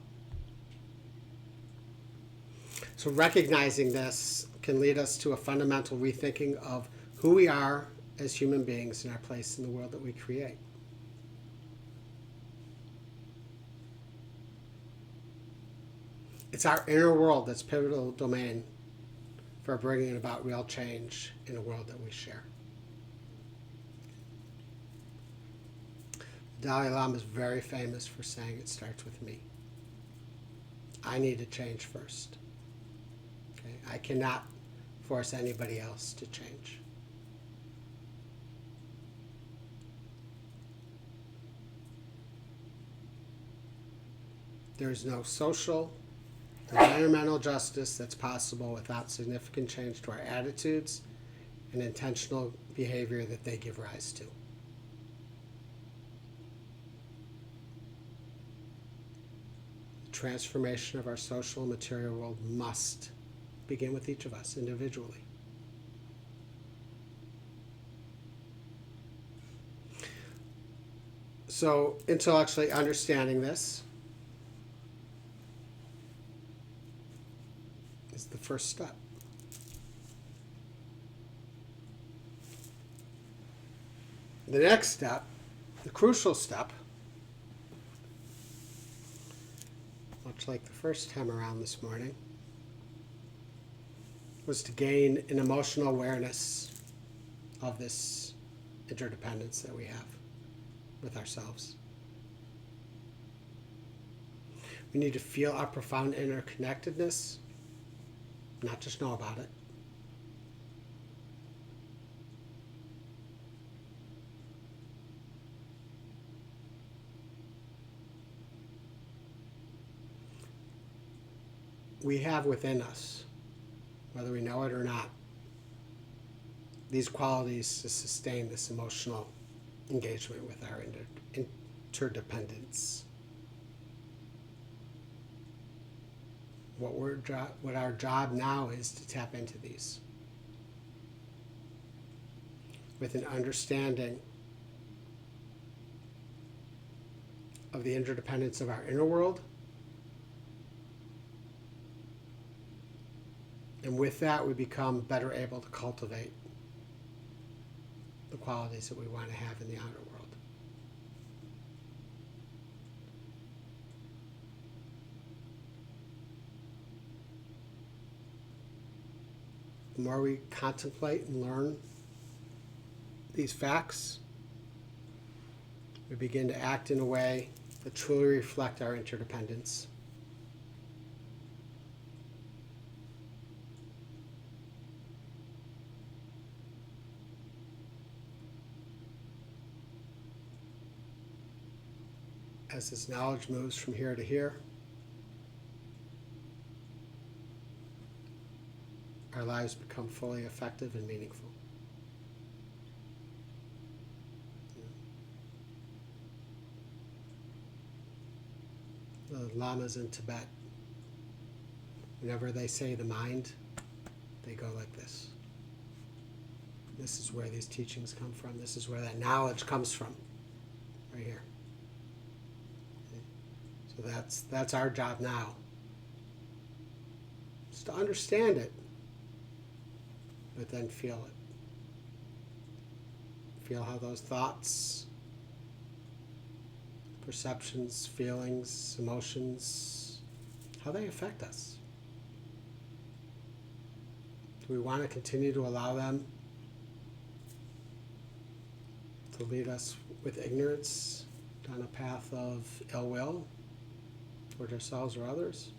[SPEAKER 1] So recognizing this can lead us to a fundamental rethinking of who we are as human beings and our place in the world that we create. It's our inner world that's pivotal domain for bringing about real change in a world that we share. Dalai Lama is very famous for saying it starts with me. I need to change first. Okay? I cannot force anybody else to change. There is no social, environmental justice that's possible without significant change to our attitudes and intentional behavior that they give rise to. Transformation of our social and material world must begin with each of us individually. So, intellectually understanding this is the first step. The next step, the crucial step, much like the first time around this morning, was to gain an emotional awareness of this interdependence that we have with ourselves. We need to feel our profound interconnectedness, not just know about it. We have within us, whether we know it or not, these qualities to sustain this emotional engagement with our interdependence. What our job now is to tap into these with an understanding of the interdependence of our inner world. And with that, we become better able to cultivate the qualities that we want to have in the outer world. The more we contemplate and learn these facts, we begin to act in a way that truly reflect our interdependence. As this knowledge moves from here to here, our lives become fully effective and meaningful. The lamas in Tibet, whenever they say the mind, they go like this. This is where these teachings come from. This is where that knowledge comes from, right here. So that's our job now. Is to understand it, but then feel it. Feel how those thoughts, perceptions, feelings, emotions, how they affect us. Do we want to continue to allow them to lead us with ignorance down a path of ill will toward ourselves or others,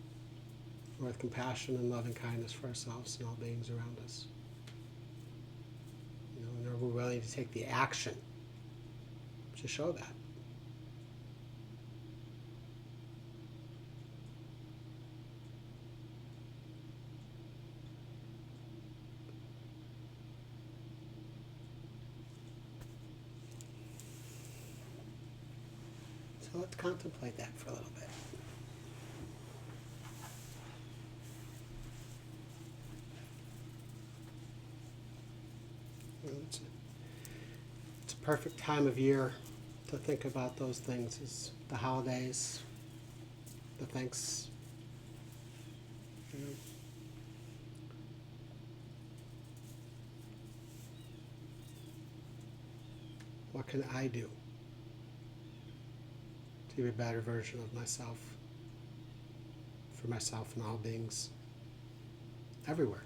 [SPEAKER 1] or with compassion and loving kindness for ourselves and all beings around us? And are we willing to take the action to show that? So let's contemplate that for a little bit. It's a perfect time of year to think about those things, is the holidays, the thanks. What can I do to be a better version of myself, for myself and all beings everywhere?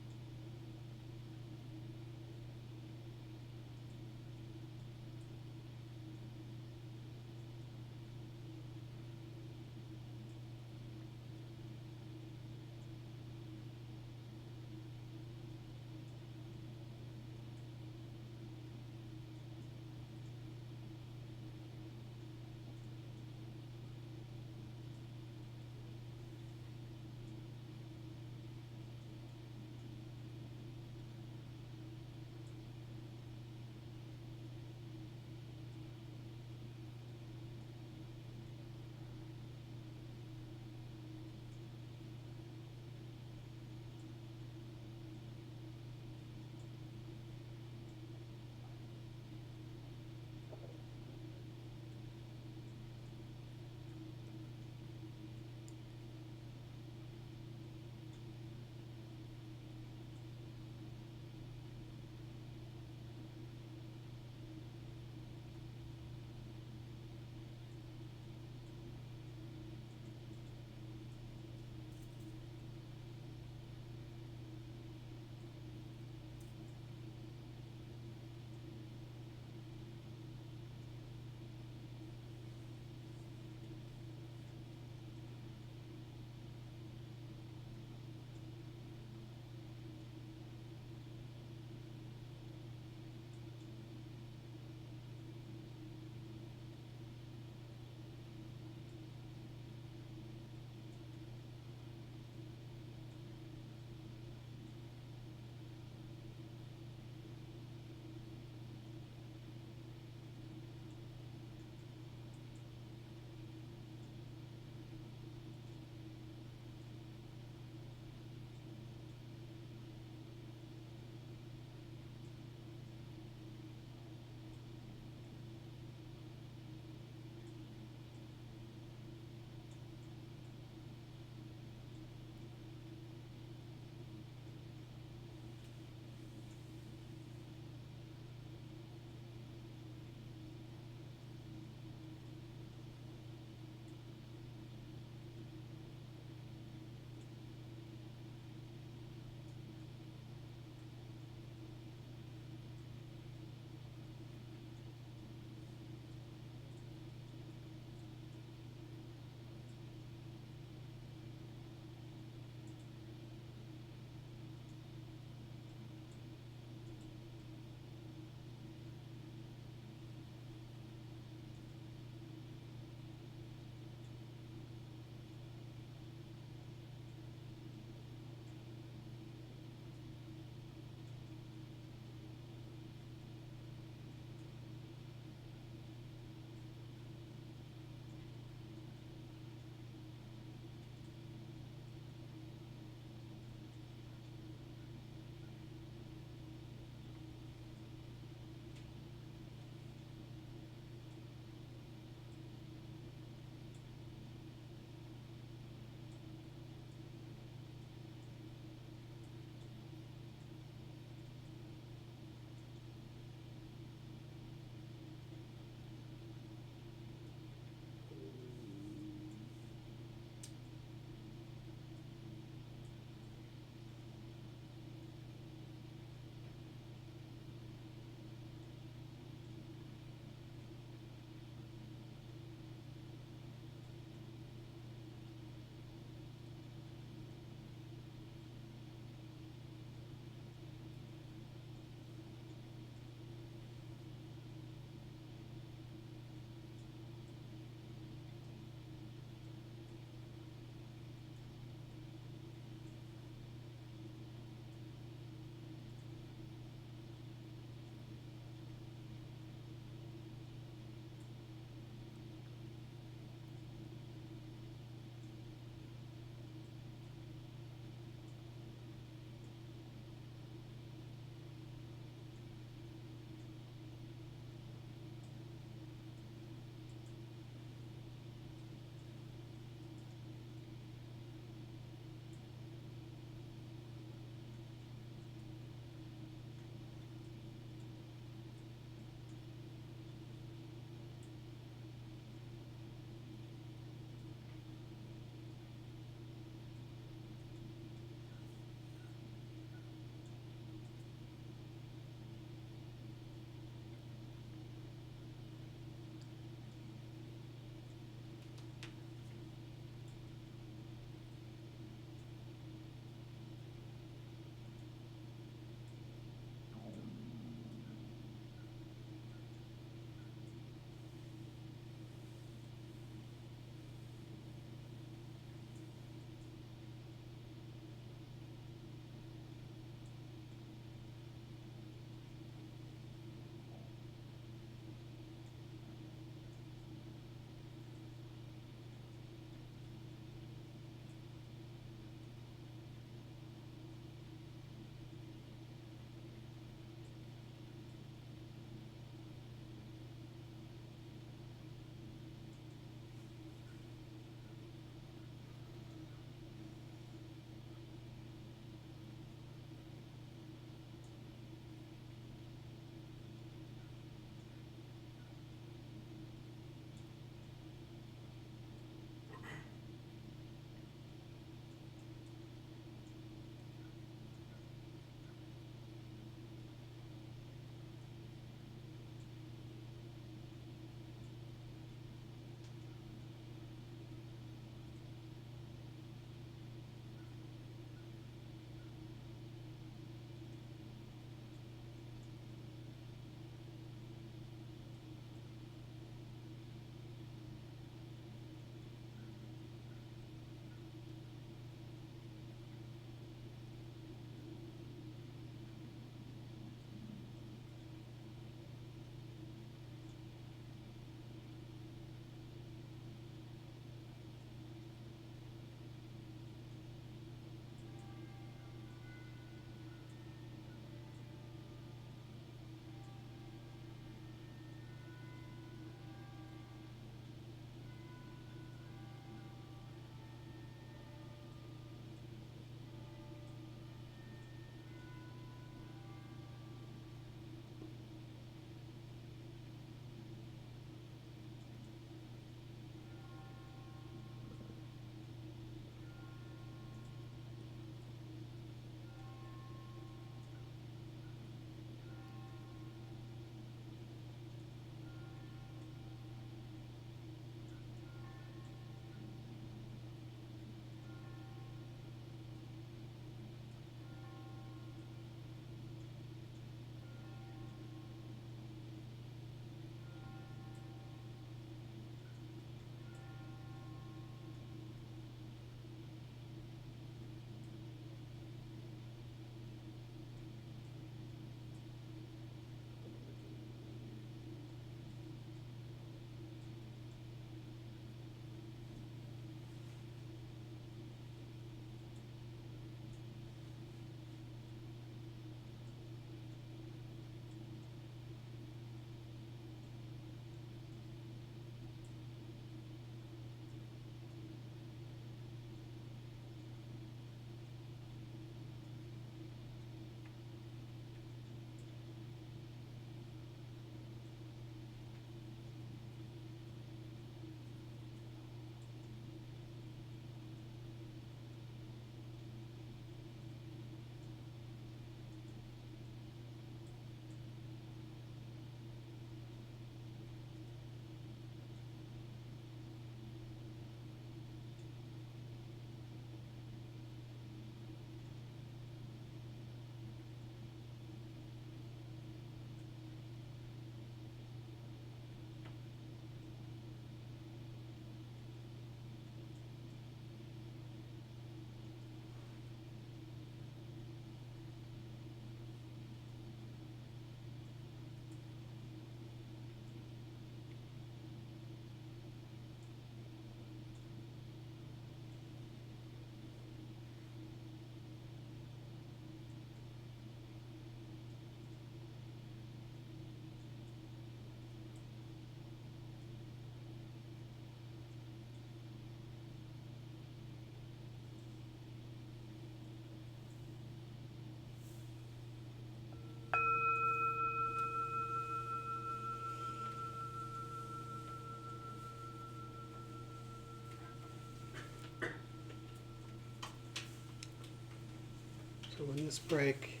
[SPEAKER 1] So in this break,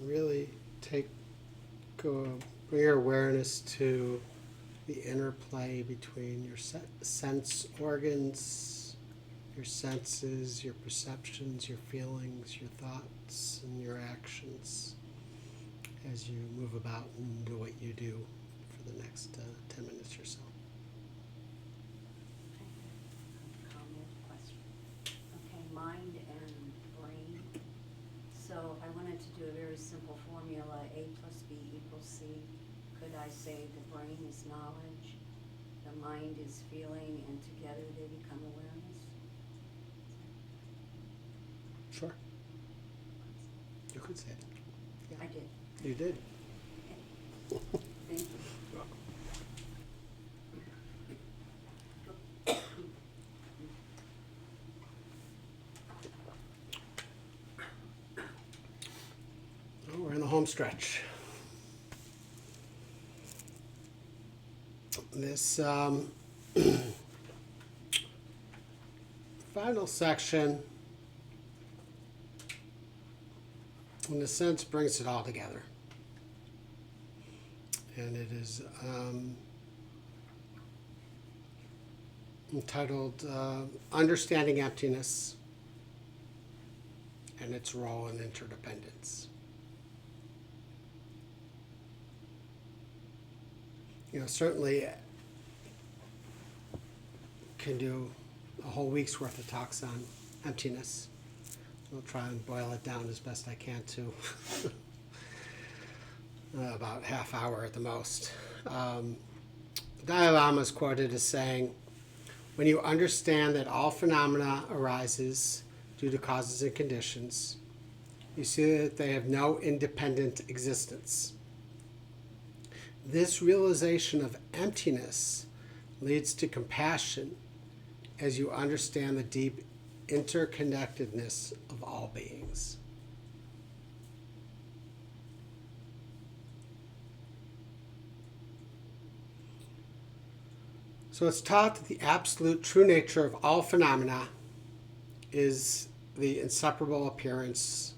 [SPEAKER 1] really bring your awareness to the interplay between your sense organs, your senses, your perceptions, your feelings, your thoughts, and your actions as you move about and do what you do for the next 10 minutes or so.
[SPEAKER 4] Comment, question. Okay, mind and brain. So if I wanted to do a very simple formula, A plus B equals C, could I say the brain is knowledge, the mind is feeling, and together they become awareness?
[SPEAKER 1] Sure. You could say that. Yeah.
[SPEAKER 4] I did.
[SPEAKER 1] You did.
[SPEAKER 4] Thank you.
[SPEAKER 1] Oh, we're in the home stretch. This final section, in a sense, brings it all together. And it is entitled Understanding Emptiness and Its Role in Interdependence. You know, certainly can do a whole week's worth of talks on emptiness. I'll try and boil it down as best I can to about half hour at the most. Dalai Lama is quoted as saying, "When you understand that all phenomena arises due to causes and conditions, you see that they have no independent existence. This realization of emptiness leads to compassion as you understand the deep interconnectedness of all beings." So it's taught that the absolute true nature of all phenomena is the inseparable appearance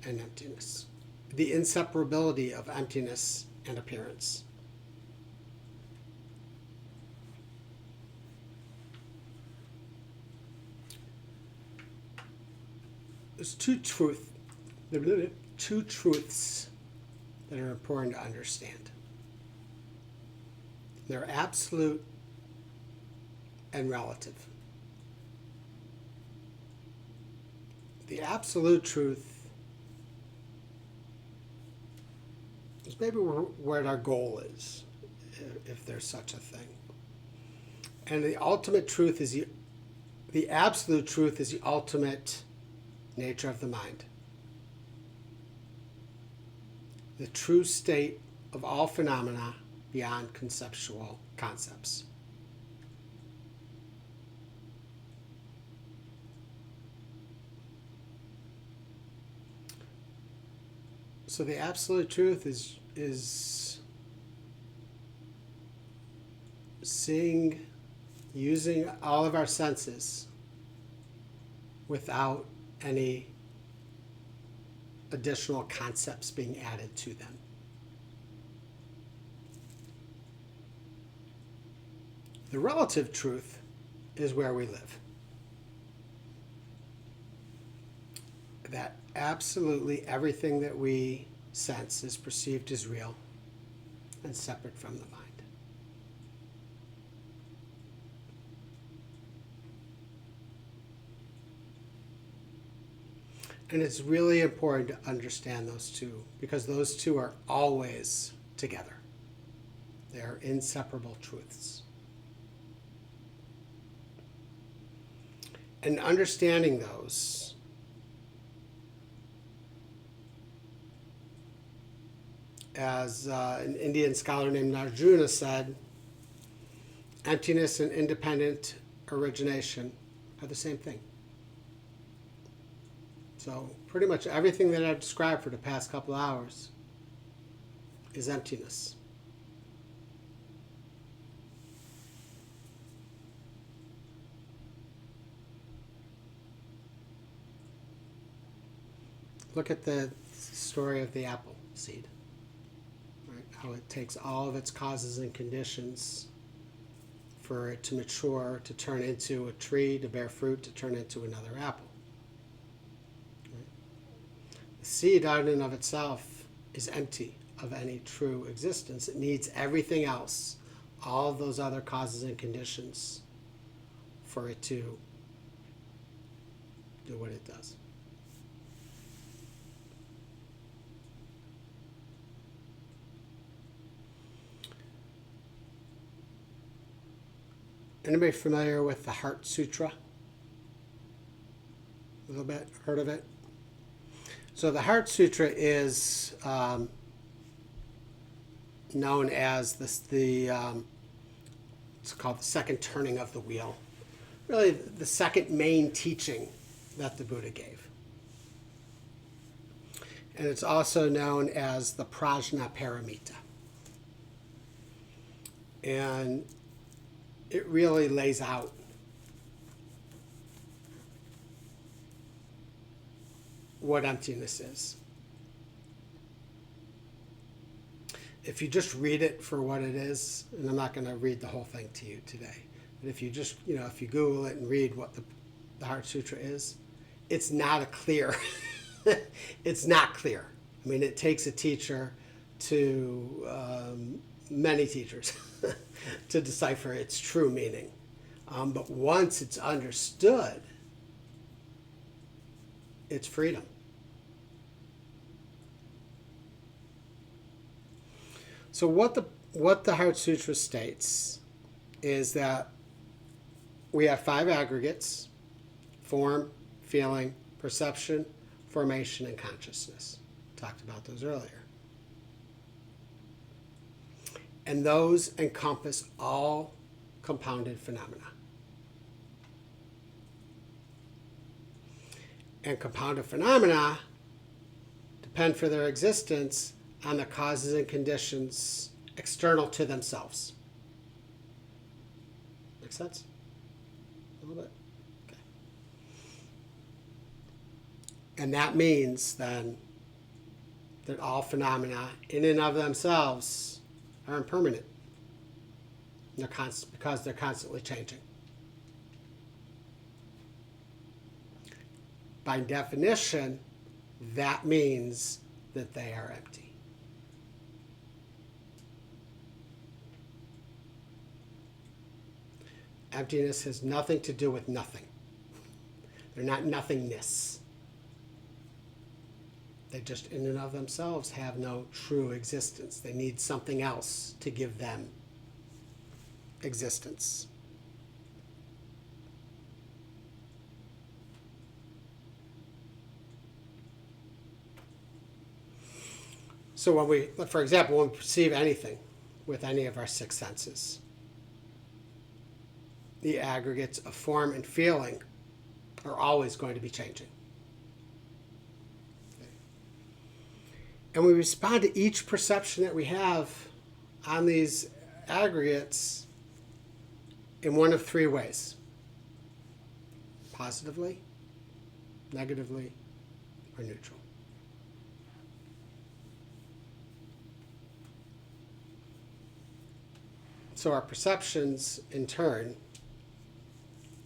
[SPEAKER 1] and emptiness, the inseparability of emptiness and appearance. There's two truths that are important to understand. They're absolute and relative. The absolute truth is maybe where our goal is, if there's such a thing. And the ultimate truth is the absolute truth is the ultimate nature of the mind. The true state of all phenomena beyond conceptual concepts. So the absolute truth is seeing, using all of our senses without any additional concepts being added to them. The relative truth is where we live. That absolutely everything that we sense is perceived as real and separate from the mind. And it's really important to understand those two, because those two are always together. They are inseparable truths. And understanding those, as an Indian scholar named Arjuna said, emptiness and independent origination are the same thing. So pretty much everything that I've described for the past couple hours is emptiness. Look at the story of the apple seed. Right? How it takes all of its causes and conditions for it to mature, to turn into a tree, to bear fruit, to turn into another apple. Right? The seed out and of itself is empty of any true existence. It needs everything else, all of those other causes and conditions, for it to do what it does. Anybody familiar with the Heart Sutra? A little bit, heard of it? So the Heart Sutra is known as it's called the second turning of the wheel. Really, the second main teaching that the Buddha gave. And it's also known as the Prajnaparamita. And it really lays out what emptiness is. If you just read it for what it is, and I'm not going to read the whole thing to you today, but if you just, if you Google it and read what the Heart Sutra is, it's not a clear, it's not clear. I mean, it takes a teacher to many teachers to decipher its true meaning. But once it's understood, it's freedom. So what the Heart Sutra states is that we have 5 aggregates: form, feeling, perception, formation, and consciousness. Talked about those earlier. And those encompass all compounded phenomena. And compounded phenomena depend for their existence on the causes and conditions external to themselves. Make sense? A little bit? Okay. And that means then that all phenomena in and of themselves are impermanent. Because they're constantly changing. By definition, that means that they are empty. Emptiness has nothing to do with nothing. They're not nothingness. They just in and of themselves have no true existence. They need something else to give them existence. So for example, when we perceive anything with any of our 6 senses, the aggregates of form and feeling are always going to be changing. And we respond to each perception that we have on these aggregates in one of 3 ways: positively, negatively, or neutral. So our perceptions, in turn,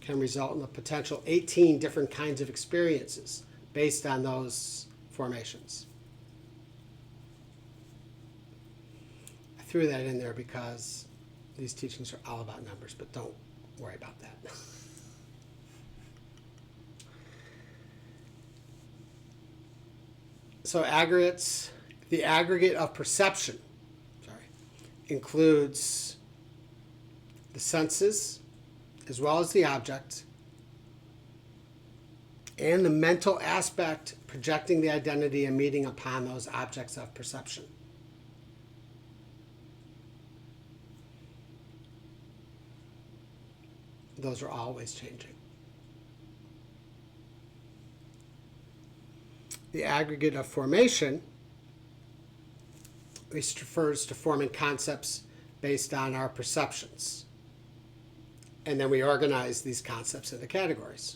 [SPEAKER 1] can result in a potential 18 different kinds of experiences based on those formations. I threw that in there because these teachings are all about numbers, but don't worry about that. So aggregates, the aggregate of perception, includes the senses, as well as the object, and the mental aspect projecting the identity and meeting upon those objects of perception. Those are always changing. The aggregate of formation, which refers to forming concepts based on our perceptions. And then we organize these concepts into categories.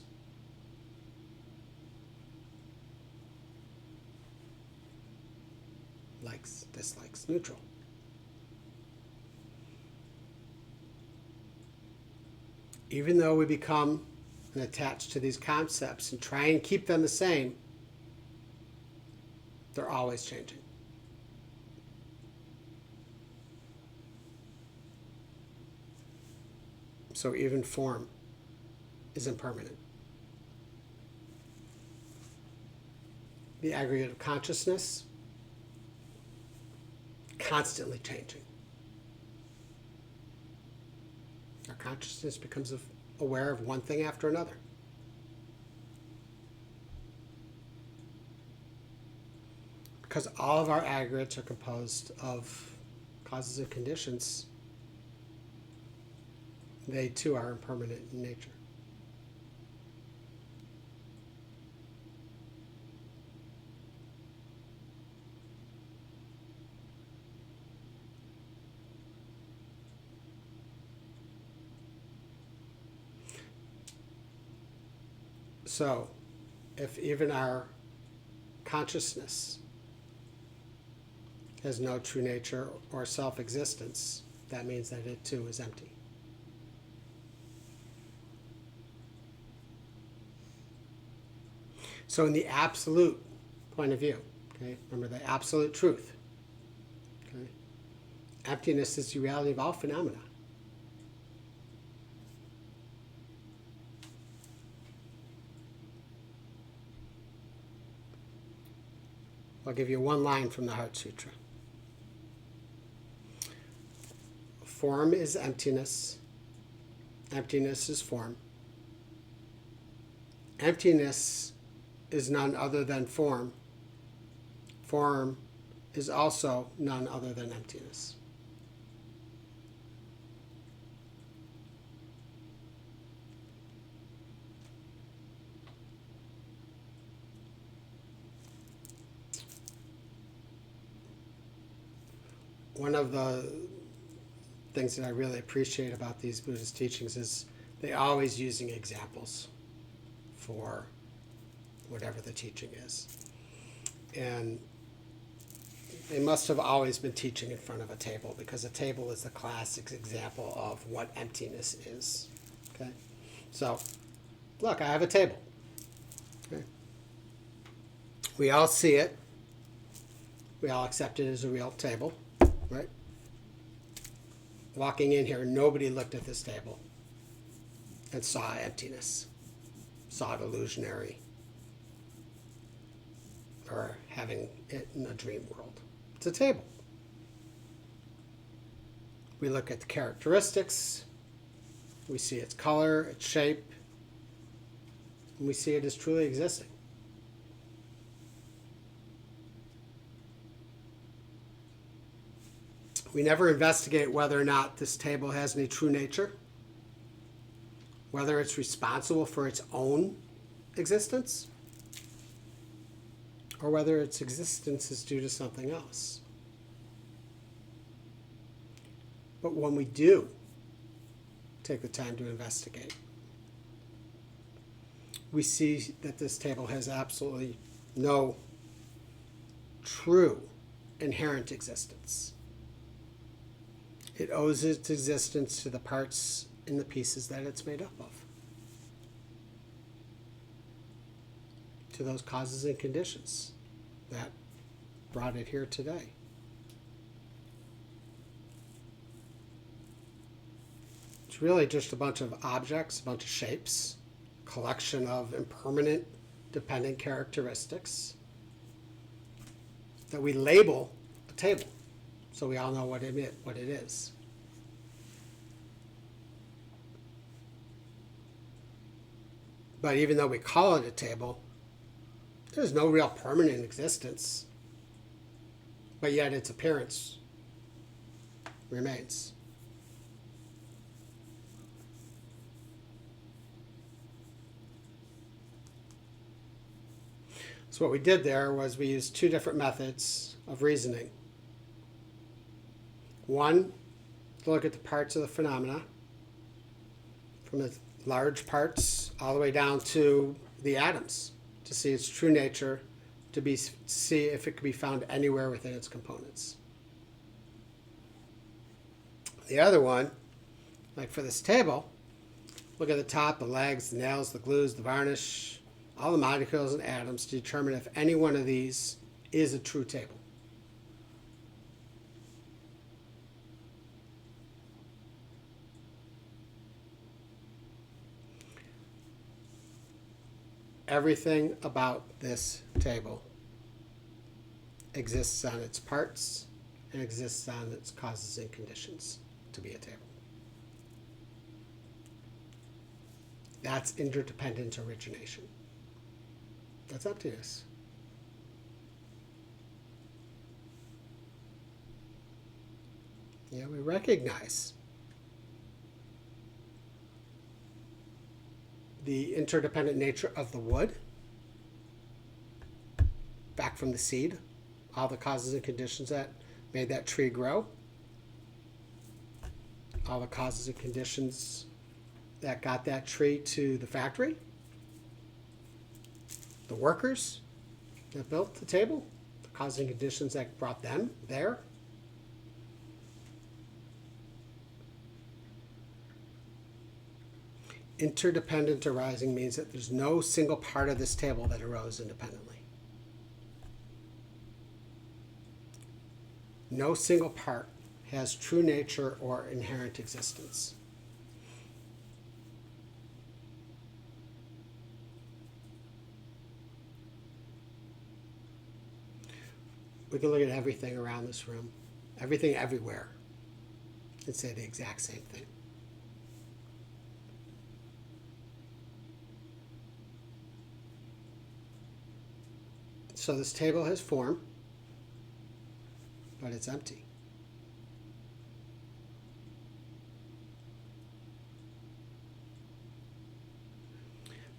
[SPEAKER 1] likes, dislikes, neutral. Even though we become attached to these concepts and try and keep them the same, they're always changing. So even form is impermanent. The aggregate of consciousness, constantly changing. Our consciousness becomes aware of one thing after another. Because all of our aggregates are composed of causes and conditions, they too are impermanent in nature. So, if even our consciousness has no true nature or self-existence, that means that it too is empty. So in the absolute point of view, okay, remember the absolute truth, okay, emptiness is the reality of all phenomena. I'll give you one line from the Heart Sutra. Form is emptiness. Emptiness is form. Emptiness is none other than form. Form is also none other than emptiness. One of the things that I really appreciate about these Buddhist teachings is they're always using examples for whatever the teaching is. And they must have always been teaching in front of a table, because a table is the classic example of what emptiness is. Okay? So, look, I have a table. Okay? We all see it. We all accept it as a real table. Right? Walking in here, nobody looked at this table and saw emptiness, saw it illusionary, or having it in a dream world. It's a table. We look at the characteristics, we see its color, its shape, and we see it as truly existing. We never investigate whether or not this table has any true nature, whether it's responsible for its own existence, or whether its existence is due to something else. But when we do take the time to investigate, we see that this table has absolutely no true inherent existence. It owes its existence to the parts and the pieces that it's made up of, to those causes and conditions that brought it here today. It's really just a bunch of objects, a bunch of shapes, collection of impermanent dependent characteristics that we label a table, so we all know what it is. But even though we call it a table, there's no real permanent existence. But yet its appearance remains. So what we did there was we used two different methods of reasoning. One, to look at the parts of the phenomena, from the large parts all the way down to the atoms, to see its true nature, to see if it could be found anywhere within its components. The other one, like for this table, look at the top, the legs, the nails, the glues, the varnish, all the molecules and atoms to determine if any one of these is a true table. Everything about this table exists on its parts and exists on its causes and conditions to be a table. That's interdependent origination. That's emptiness. Yeah, we recognize the interdependent nature of the wood, back from the seed, all the causes and conditions that made that tree grow, all the causes and conditions that got that tree to the factory, the workers that built the table, the causes and conditions that brought them there. Interdependent arising means that there's no single part of this table that arose independently. No single part has true nature or inherent existence. We can look at everything around this room, everything everywhere, and say the exact same thing. So this table has form, but it's empty.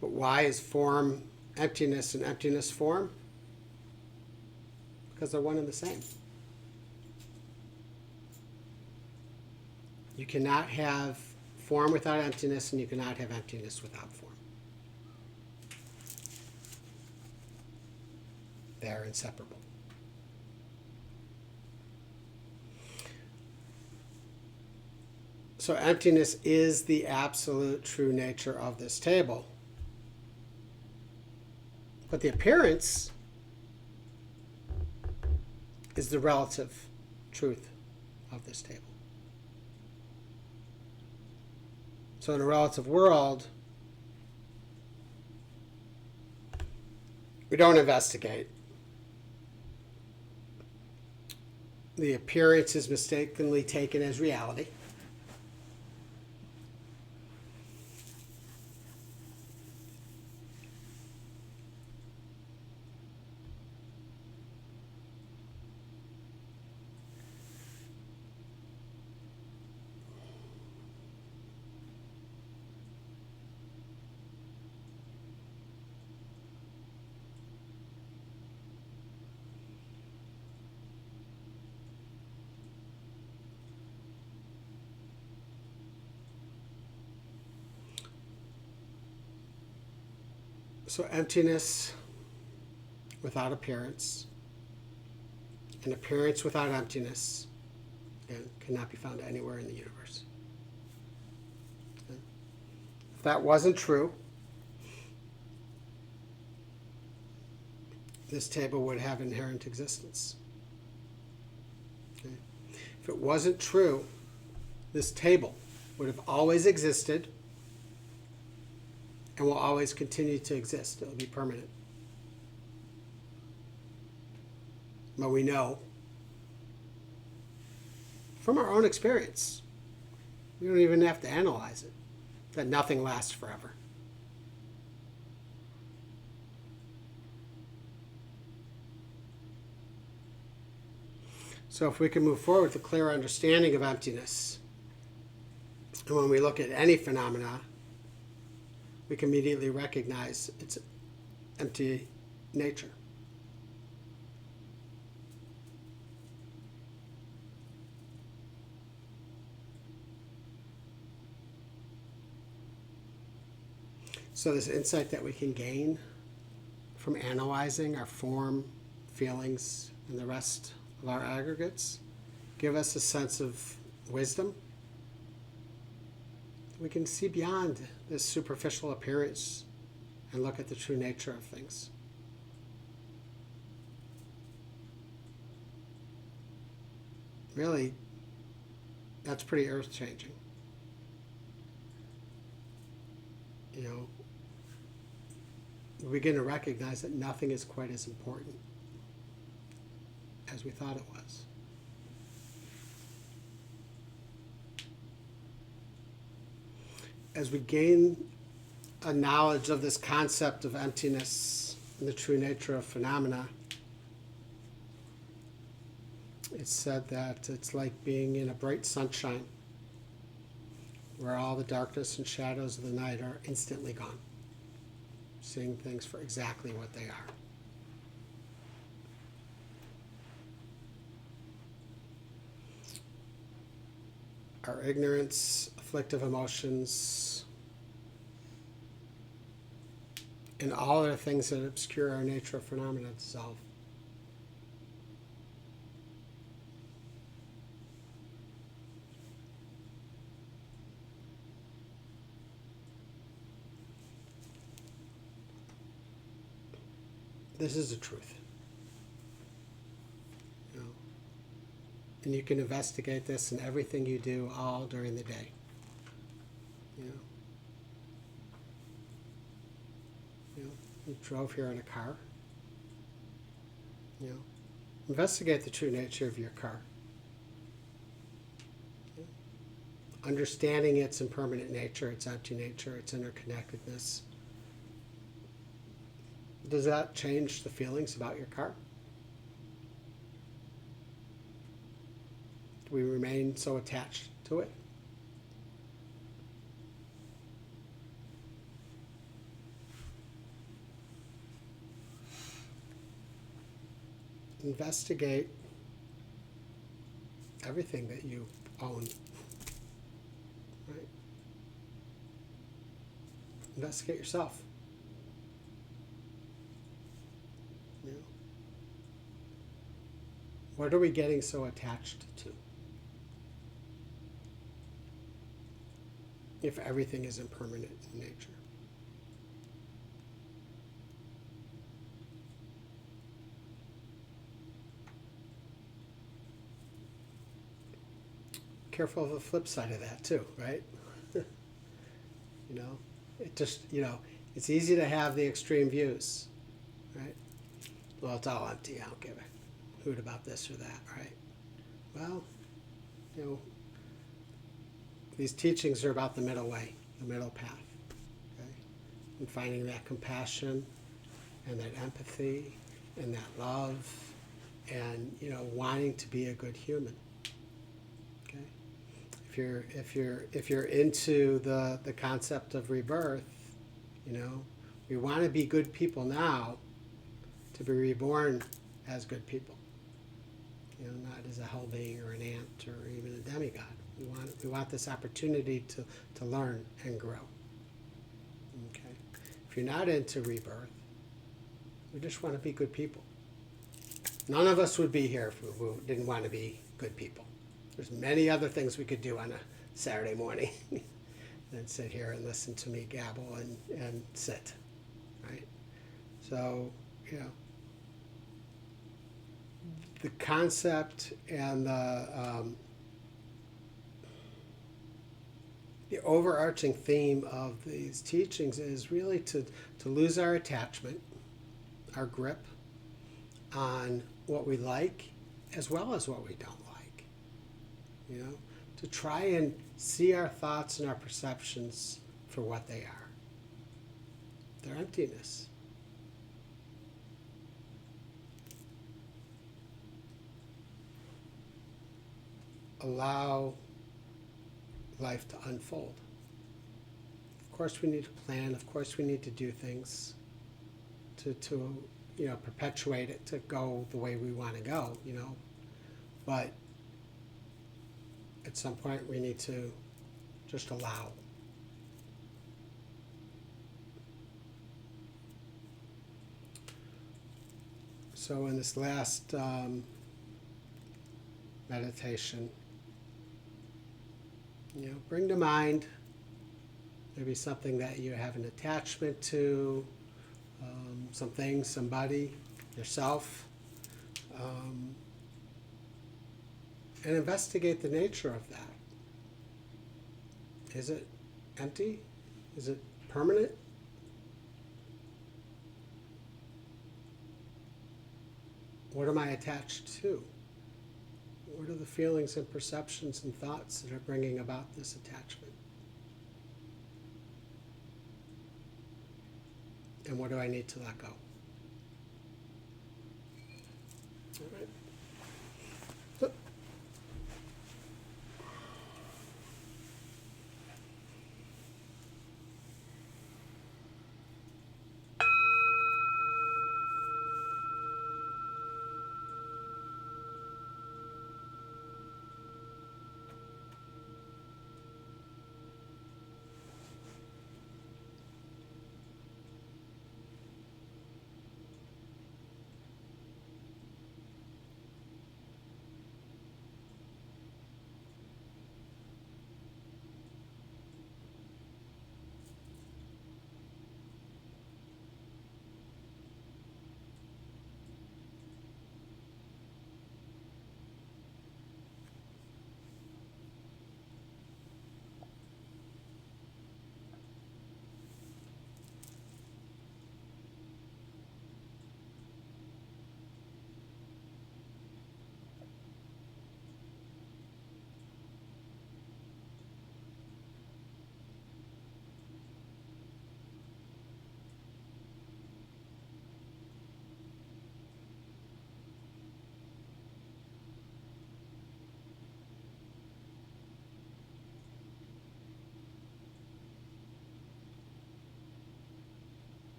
[SPEAKER 1] But why is form emptiness and emptiness form? Because they're one and the same. You cannot have form without emptiness, and you cannot have emptiness without form. They're inseparable. So emptiness is the absolute true nature of this table. But the appearance is the relative truth of this table. So in a relative world, we don't investigate. The appearance is mistakenly taken as reality. So emptiness without appearance, and appearance without emptiness, again, cannot be found anywhere in the universe. Okay. If that wasn't true, this table would have inherent existence. Okay. If it wasn't true, this table would have always existed and will always continue to exist. It will be permanent. But we know from our own experience, we don't even have to analyze it, that nothing lasts forever. So if we can move forward with a clear understanding of emptiness, and when we look at any phenomena, we can immediately recognize its empty nature. So this insight that we can gain from analyzing our form, feelings, and the rest of our aggregates, give us a sense of wisdom. We can see beyond this superficial appearance and look at the true nature of things. Really, that's pretty earth-changing. You know, we begin to recognize that nothing is quite as important as we thought it was. As we gain a knowledge of this concept of emptiness and the true nature of phenomena, it's said that it's like being in a bright sunshine where all the darkness and shadows of the night are instantly gone, seeing things for exactly what they are. Our ignorance, afflictive emotions, and all other things that obscure our nature of phenomena dissolve. This is the truth. You know? And you can investigate this in everything you do all during the day. You know? You drove here in a car. You know? Investigate the true nature of your car. You know? Understanding its impermanent nature, its empty nature, its interconnectedness. Does that change the feelings about your car? Do we remain so attached to it? Investigate everything that you own. Right? Investigate yourself. You know? What are we getting so attached to? If everything is impermanent in nature. Careful of the flip side of that too, right? You know, it just, you know, it's easy to have the extreme views, right? Well, it's all empty. I don't give a hoot about this or that, right? Well, you know, these teachings are about the middle way, the middle path, okay? And finding that compassion and that empathy and that love and, you know, wanting to be a good human. Okay? If you're into the concept of rebirth, you know, we want to be good people now to be reborn as good people. You know, not as a hell being or an ant or even a demigod. We want this opportunity to learn and grow. Okay? If you're not into rebirth, we just want to be good people. None of us would be here if we didn't want to be good people. There's many other things we could do on a Saturday morning than sit here and listen to me gabble and sit. Right? So, you know, the concept and the overarching theme of these teachings is really to lose our attachment, our grip on what we like as well as what we don't like. You know, to try and see our thoughts and our perceptions for what they are. Their emptiness. Allow life to unfold. Of course we need to plan, of course we need to do things to you know, perpetuate it to go the way we want to go, you know. But at some point we need to just allow. So in this last meditation, bring to mind maybe something that you have an attachment to, something, somebody, yourself, and investigate the nature of that. Is it empty? Is it permanent? What am I attached to? What are the feelings and perceptions and thoughts that are bringing about this attachment? And what do I need to let go? All right. So,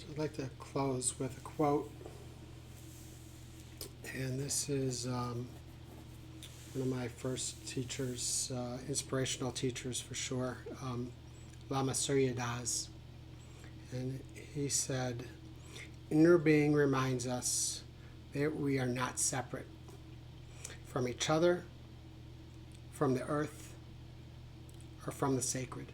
[SPEAKER 1] So I'd like to close with a quote, and this is one of my first teachers, inspirational teachers for sure, Lama Surya Das. And he said, "Inner being reminds us that we are not separate from each other, from the earth, or from the sacred.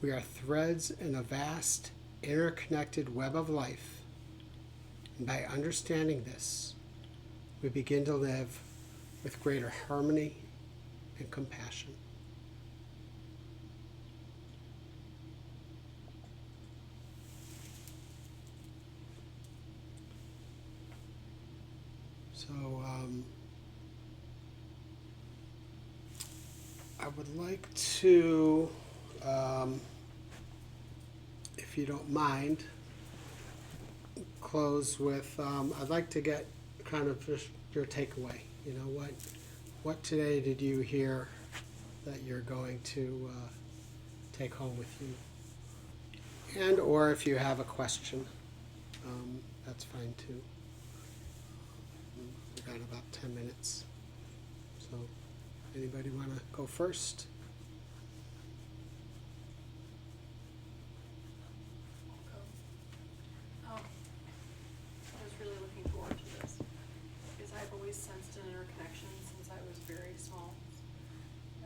[SPEAKER 1] We are threads in a vast, interconnected web of life. And by understanding this, we begin to live with greater harmony and compassion." So I would like to, if you don't mind, close with, I'd like to get kind of just your takeaway. You know, what today did you hear that you're going to take home with you? And or if you have a question, that's fine too. We've got about 10 minutes. So anybody want to go first?
[SPEAKER 2] I was really looking forward to this because I've always sensed an interconnection since I was very small.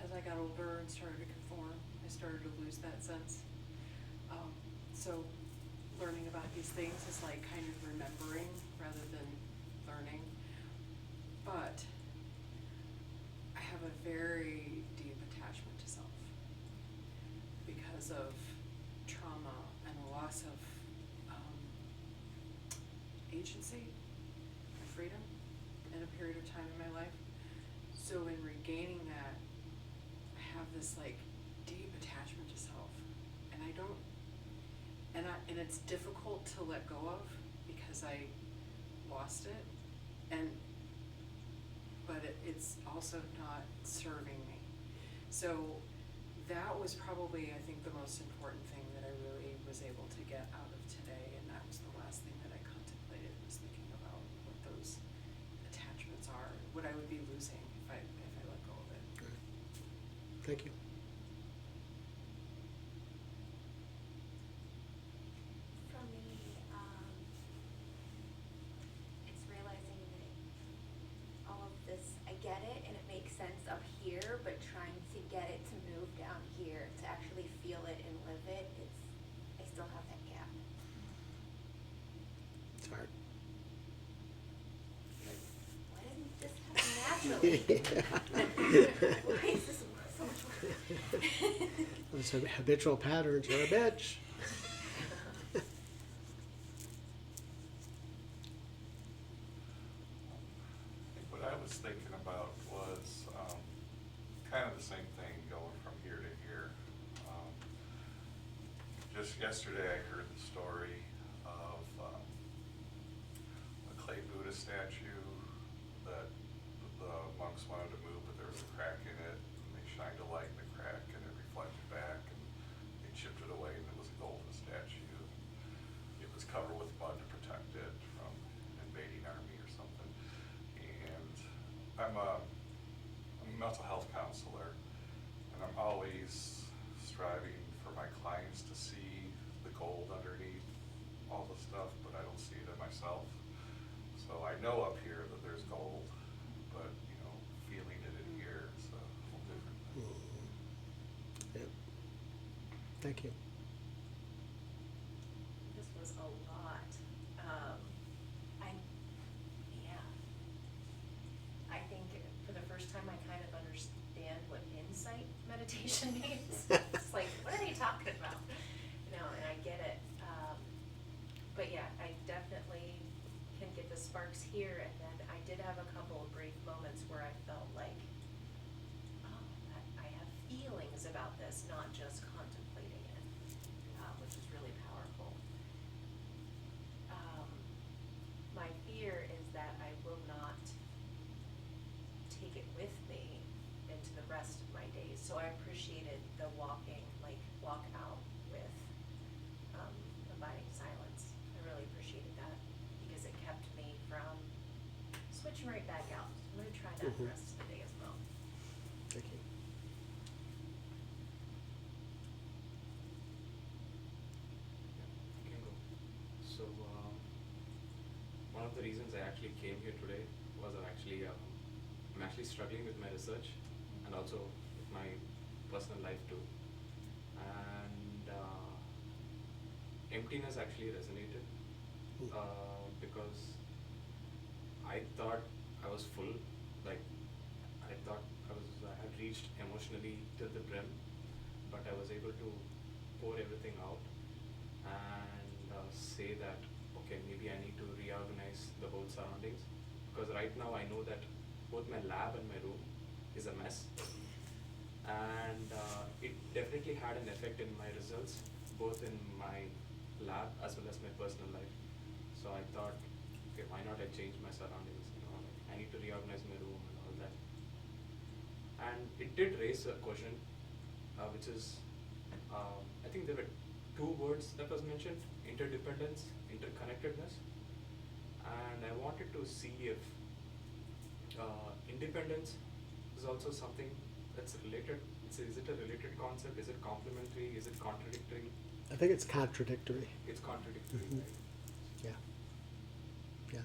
[SPEAKER 2] As I got older and started to conform, I started to lose that sense. So learning about these things is like kind of remembering rather than learning. But I have a very deep attachment to self because of trauma and a loss of agency and freedom in a period of time in my life. So in regaining that, I have this like deep attachment to self, and I don't, and it's difficult to let go of because I lost it, but it's also not serving me. So that was probably, I think, the most important thing that I really was able to get out of today, and that was the last thing that I contemplated, was thinking about what those attachments are, what I would be losing if I let go of it.
[SPEAKER 1] Good. Thank you.
[SPEAKER 3] For me, it's realizing that all of this, I get it and it makes sense up here, but trying to get it to move down here, to actually feel it and live it, I still have that gap.
[SPEAKER 1] It's hard.
[SPEAKER 3] Why didn't this happen naturally? Why is this so much work?
[SPEAKER 1] Those habitual patterns are a bitch.
[SPEAKER 5] What I was thinking about was kind of the same thing going from here to here. Just yesterday I heard the story of a clay Buddha statue that the monks wanted to move, but there was a crack in it, and they shined a light in the crack and it reflected back, and they chipped it away, and it was a golden statue. It was covered with mud to protect it from an invading army or something. And I'm a mental health counselor, and I'm always striving for my clients to see the gold underneath all the stuff, but I don't see it in myself. So I know up here that there's gold, but feeling it in here is a whole different thing.
[SPEAKER 1] Yep. Thank you.
[SPEAKER 6] This was a lot. I think for the first time I kind of understand what insight meditation means. It's like, what are they talking about? And I get it. But yeah, I definitely can get the sparks here, and then I did have a couple of brief moments where I felt like, oh, I have feelings about this, not just contemplating it, which is really powerful. My fear is that I will not take it with me into the rest of my days. So I appreciated the walking, like walk out with, by pushing right back out. I'm gonna try that the
[SPEAKER 1] Mhm.
[SPEAKER 6] rest of the day as well.
[SPEAKER 1] Thank you.
[SPEAKER 7] I can go. So, one of the reasons I actually came here today was I'm actually struggling with my research and also with my personal life too. And emptiness actually resonated because I thought I was full, like I thought I had reached emotionally to the brim, but I was able to pour everything out and say that, okay, maybe I need to reorganize the whole surroundings, because right now I know that both my lab and my room is a mess, and it definitely had an effect in my results, both in my lab as well as my personal life. So I thought, okay, why not I change my surroundings, like I need to reorganize my room and all that. And it did raise a question, which is, I think there were two words that was mentioned: interdependence, interconnectedness. And I wanted to see if independence is also something that's related. Is it a related concept? Is it complementary? Is it contradictory?
[SPEAKER 1] I think it's contradictory.
[SPEAKER 7] It's contradictory,
[SPEAKER 1] Mhm.
[SPEAKER 7] right?
[SPEAKER 1] Yeah. Yeah.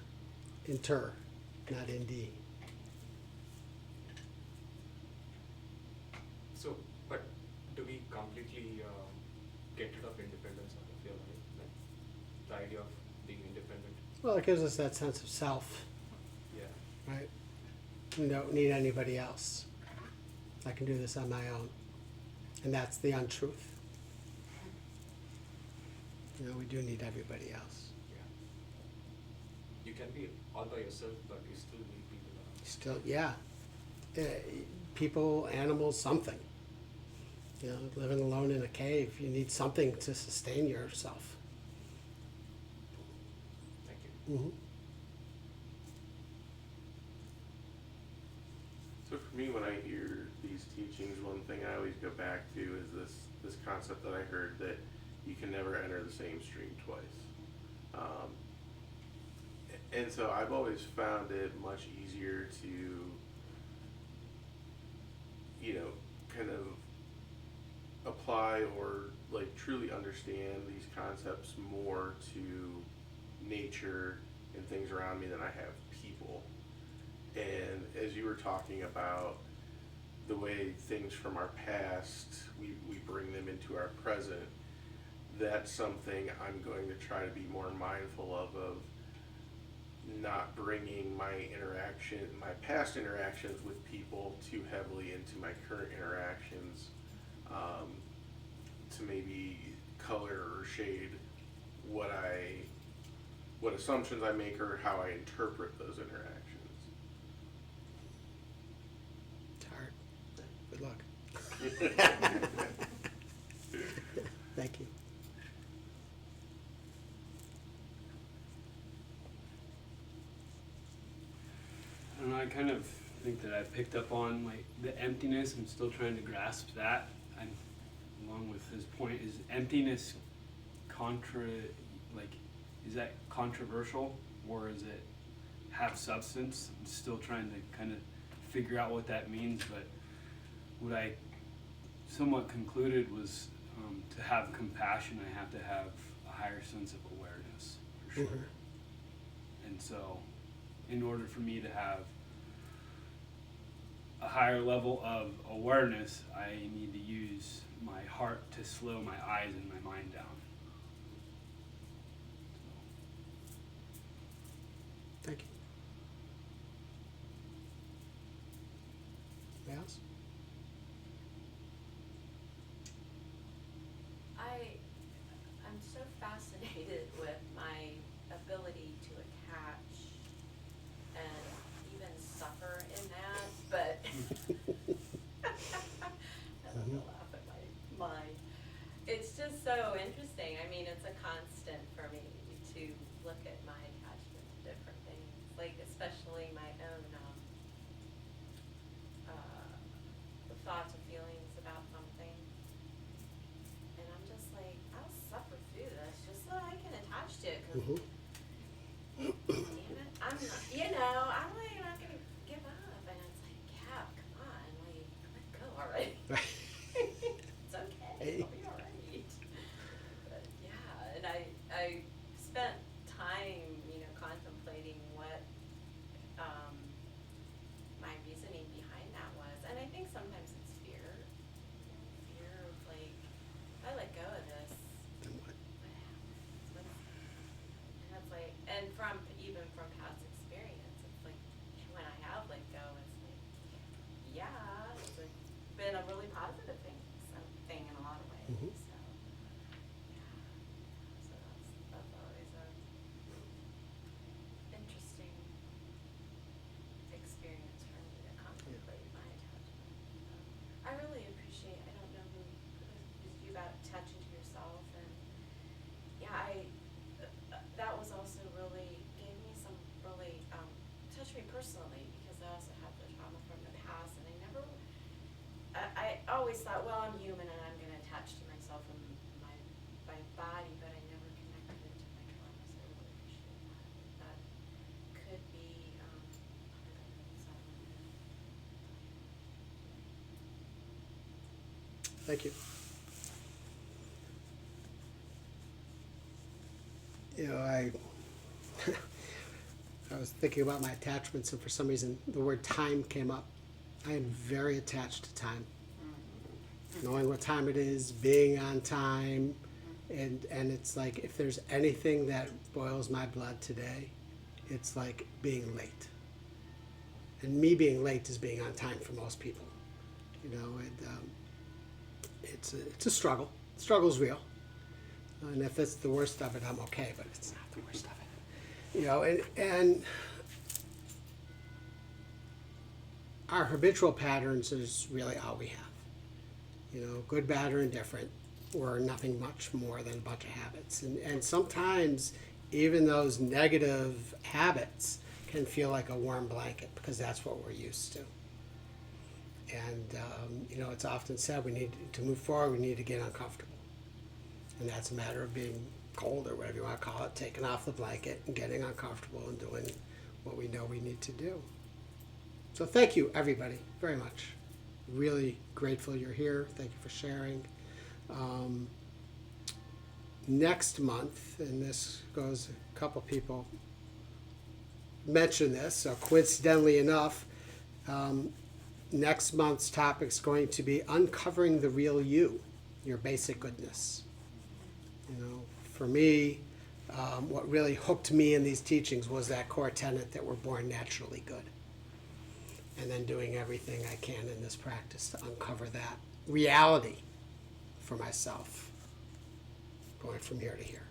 [SPEAKER 1] Inter, not nd.
[SPEAKER 7] So, but do we completely get rid of independence out of your life? Like the idea of being independent?
[SPEAKER 1] Well, it gives us that sense of self,
[SPEAKER 7] Yeah.
[SPEAKER 1] right? You don't need anybody else. I can do this on my own. And that's the untruth. You know, we do need everybody else.
[SPEAKER 7] Yeah. You can be all by yourself, but you still need people around.
[SPEAKER 1] Still, yeah. People, animals, something. You know, living alone in a cave, you need something to sustain yourself.
[SPEAKER 7] Thank you.
[SPEAKER 1] Mm-hmm.
[SPEAKER 8] So for me, when I hear these teachings, one thing I always go back to is this concept that I heard that you can never enter the same stream twice. And so I've always found it much easier to, you know, kind of apply or like truly understand these concepts more to nature and things around me than I have people. And as you were talking about the way things from our past, we bring them into our present, that's something I'm going to try to be more mindful of not bringing my past interactions with people too heavily into my current interactions, to maybe color or shade what assumptions I make or how I interpret those interactions.
[SPEAKER 1] It's hard. Good luck. Thank you.
[SPEAKER 9] I don't know, I kind of think that I picked up on like the emptiness. I'm still trying to grasp that. And along with his point, is emptiness is that controversial, or is it have substance? I'm still trying to kind of figure out what that means, but what I somewhat concluded was to have compassion, I have to have a higher sense of awareness, for sure.
[SPEAKER 1] Mhm.
[SPEAKER 9] And so, in order for me to have a higher level of awareness, I need to use my heart to slow my eyes and my mind down.
[SPEAKER 1] Thank you. Anybody else?
[SPEAKER 10] I'm so fascinated with my ability to attach and even suffer in that, but I don't know, laugh at my mind. It's just so interesting. I mean, it's a constant for me to look at my attachment to different things, like especially my own thoughts or feelings about something. And I'm just like, I'll suffer through this just so I can attach to it, 'cause
[SPEAKER 1] Mhm.
[SPEAKER 10] damn it, I'm not, I'm like not and from, even from past experience, it's like, when I have let go, it's like, yeah, it's like been a really positive thing, thing in a lot of ways,
[SPEAKER 1] Mhm.
[SPEAKER 10] so, yeah. So that's always a interesting experience for me to contemplate my attachment. I really appreciate, I don't know who is you about attaching to yourself, and yeah, that was also really, gave me some really, touched me personally, because I also have the trauma from the past, and I never, I always thought, well, I'm human and I'm gonna attach to myself and my body, but I never connected it to my trauma, so I really appreciate that. That could be, part of it, so.
[SPEAKER 1] Thank you. You know, I was thinking about my attachments, and for some reason the word time came up. I am very attached to time. Knowing what time it is, being on time, and it's like, if there's anything that boils my blood today, it's like being late. And me being late is being on time for most people. You know, and it's a struggle. The struggle's real. And if it's the worst of it, I'm okay, but it's not the worst of it. You know, and our habitual patterns is really all we have. You know, good, bad, or indifferent, we're nothing much more than a bunch of habits. And sometimes even those negative habits can feel like a warm blanket, because that's what we're used to. And, you know, it's often said we need to move forward, we need to get uncomfortable. And that's a matter of being cold, or whatever you want to call it, taking off the blanket and getting uncomfortable and doing what we know we need to do. So thank you, everybody, very much. Really grateful you're here. Thank you for sharing. Next month, and this goes, a couple people mentioned this, so coincidentally enough, next month's topic is going to be uncovering the real you, your basic goodness. You know, for me, what really hooked me in these teachings was that core tenet that we're born naturally good. And then doing everything I can in this practice to uncover that reality for myself, going from here to here.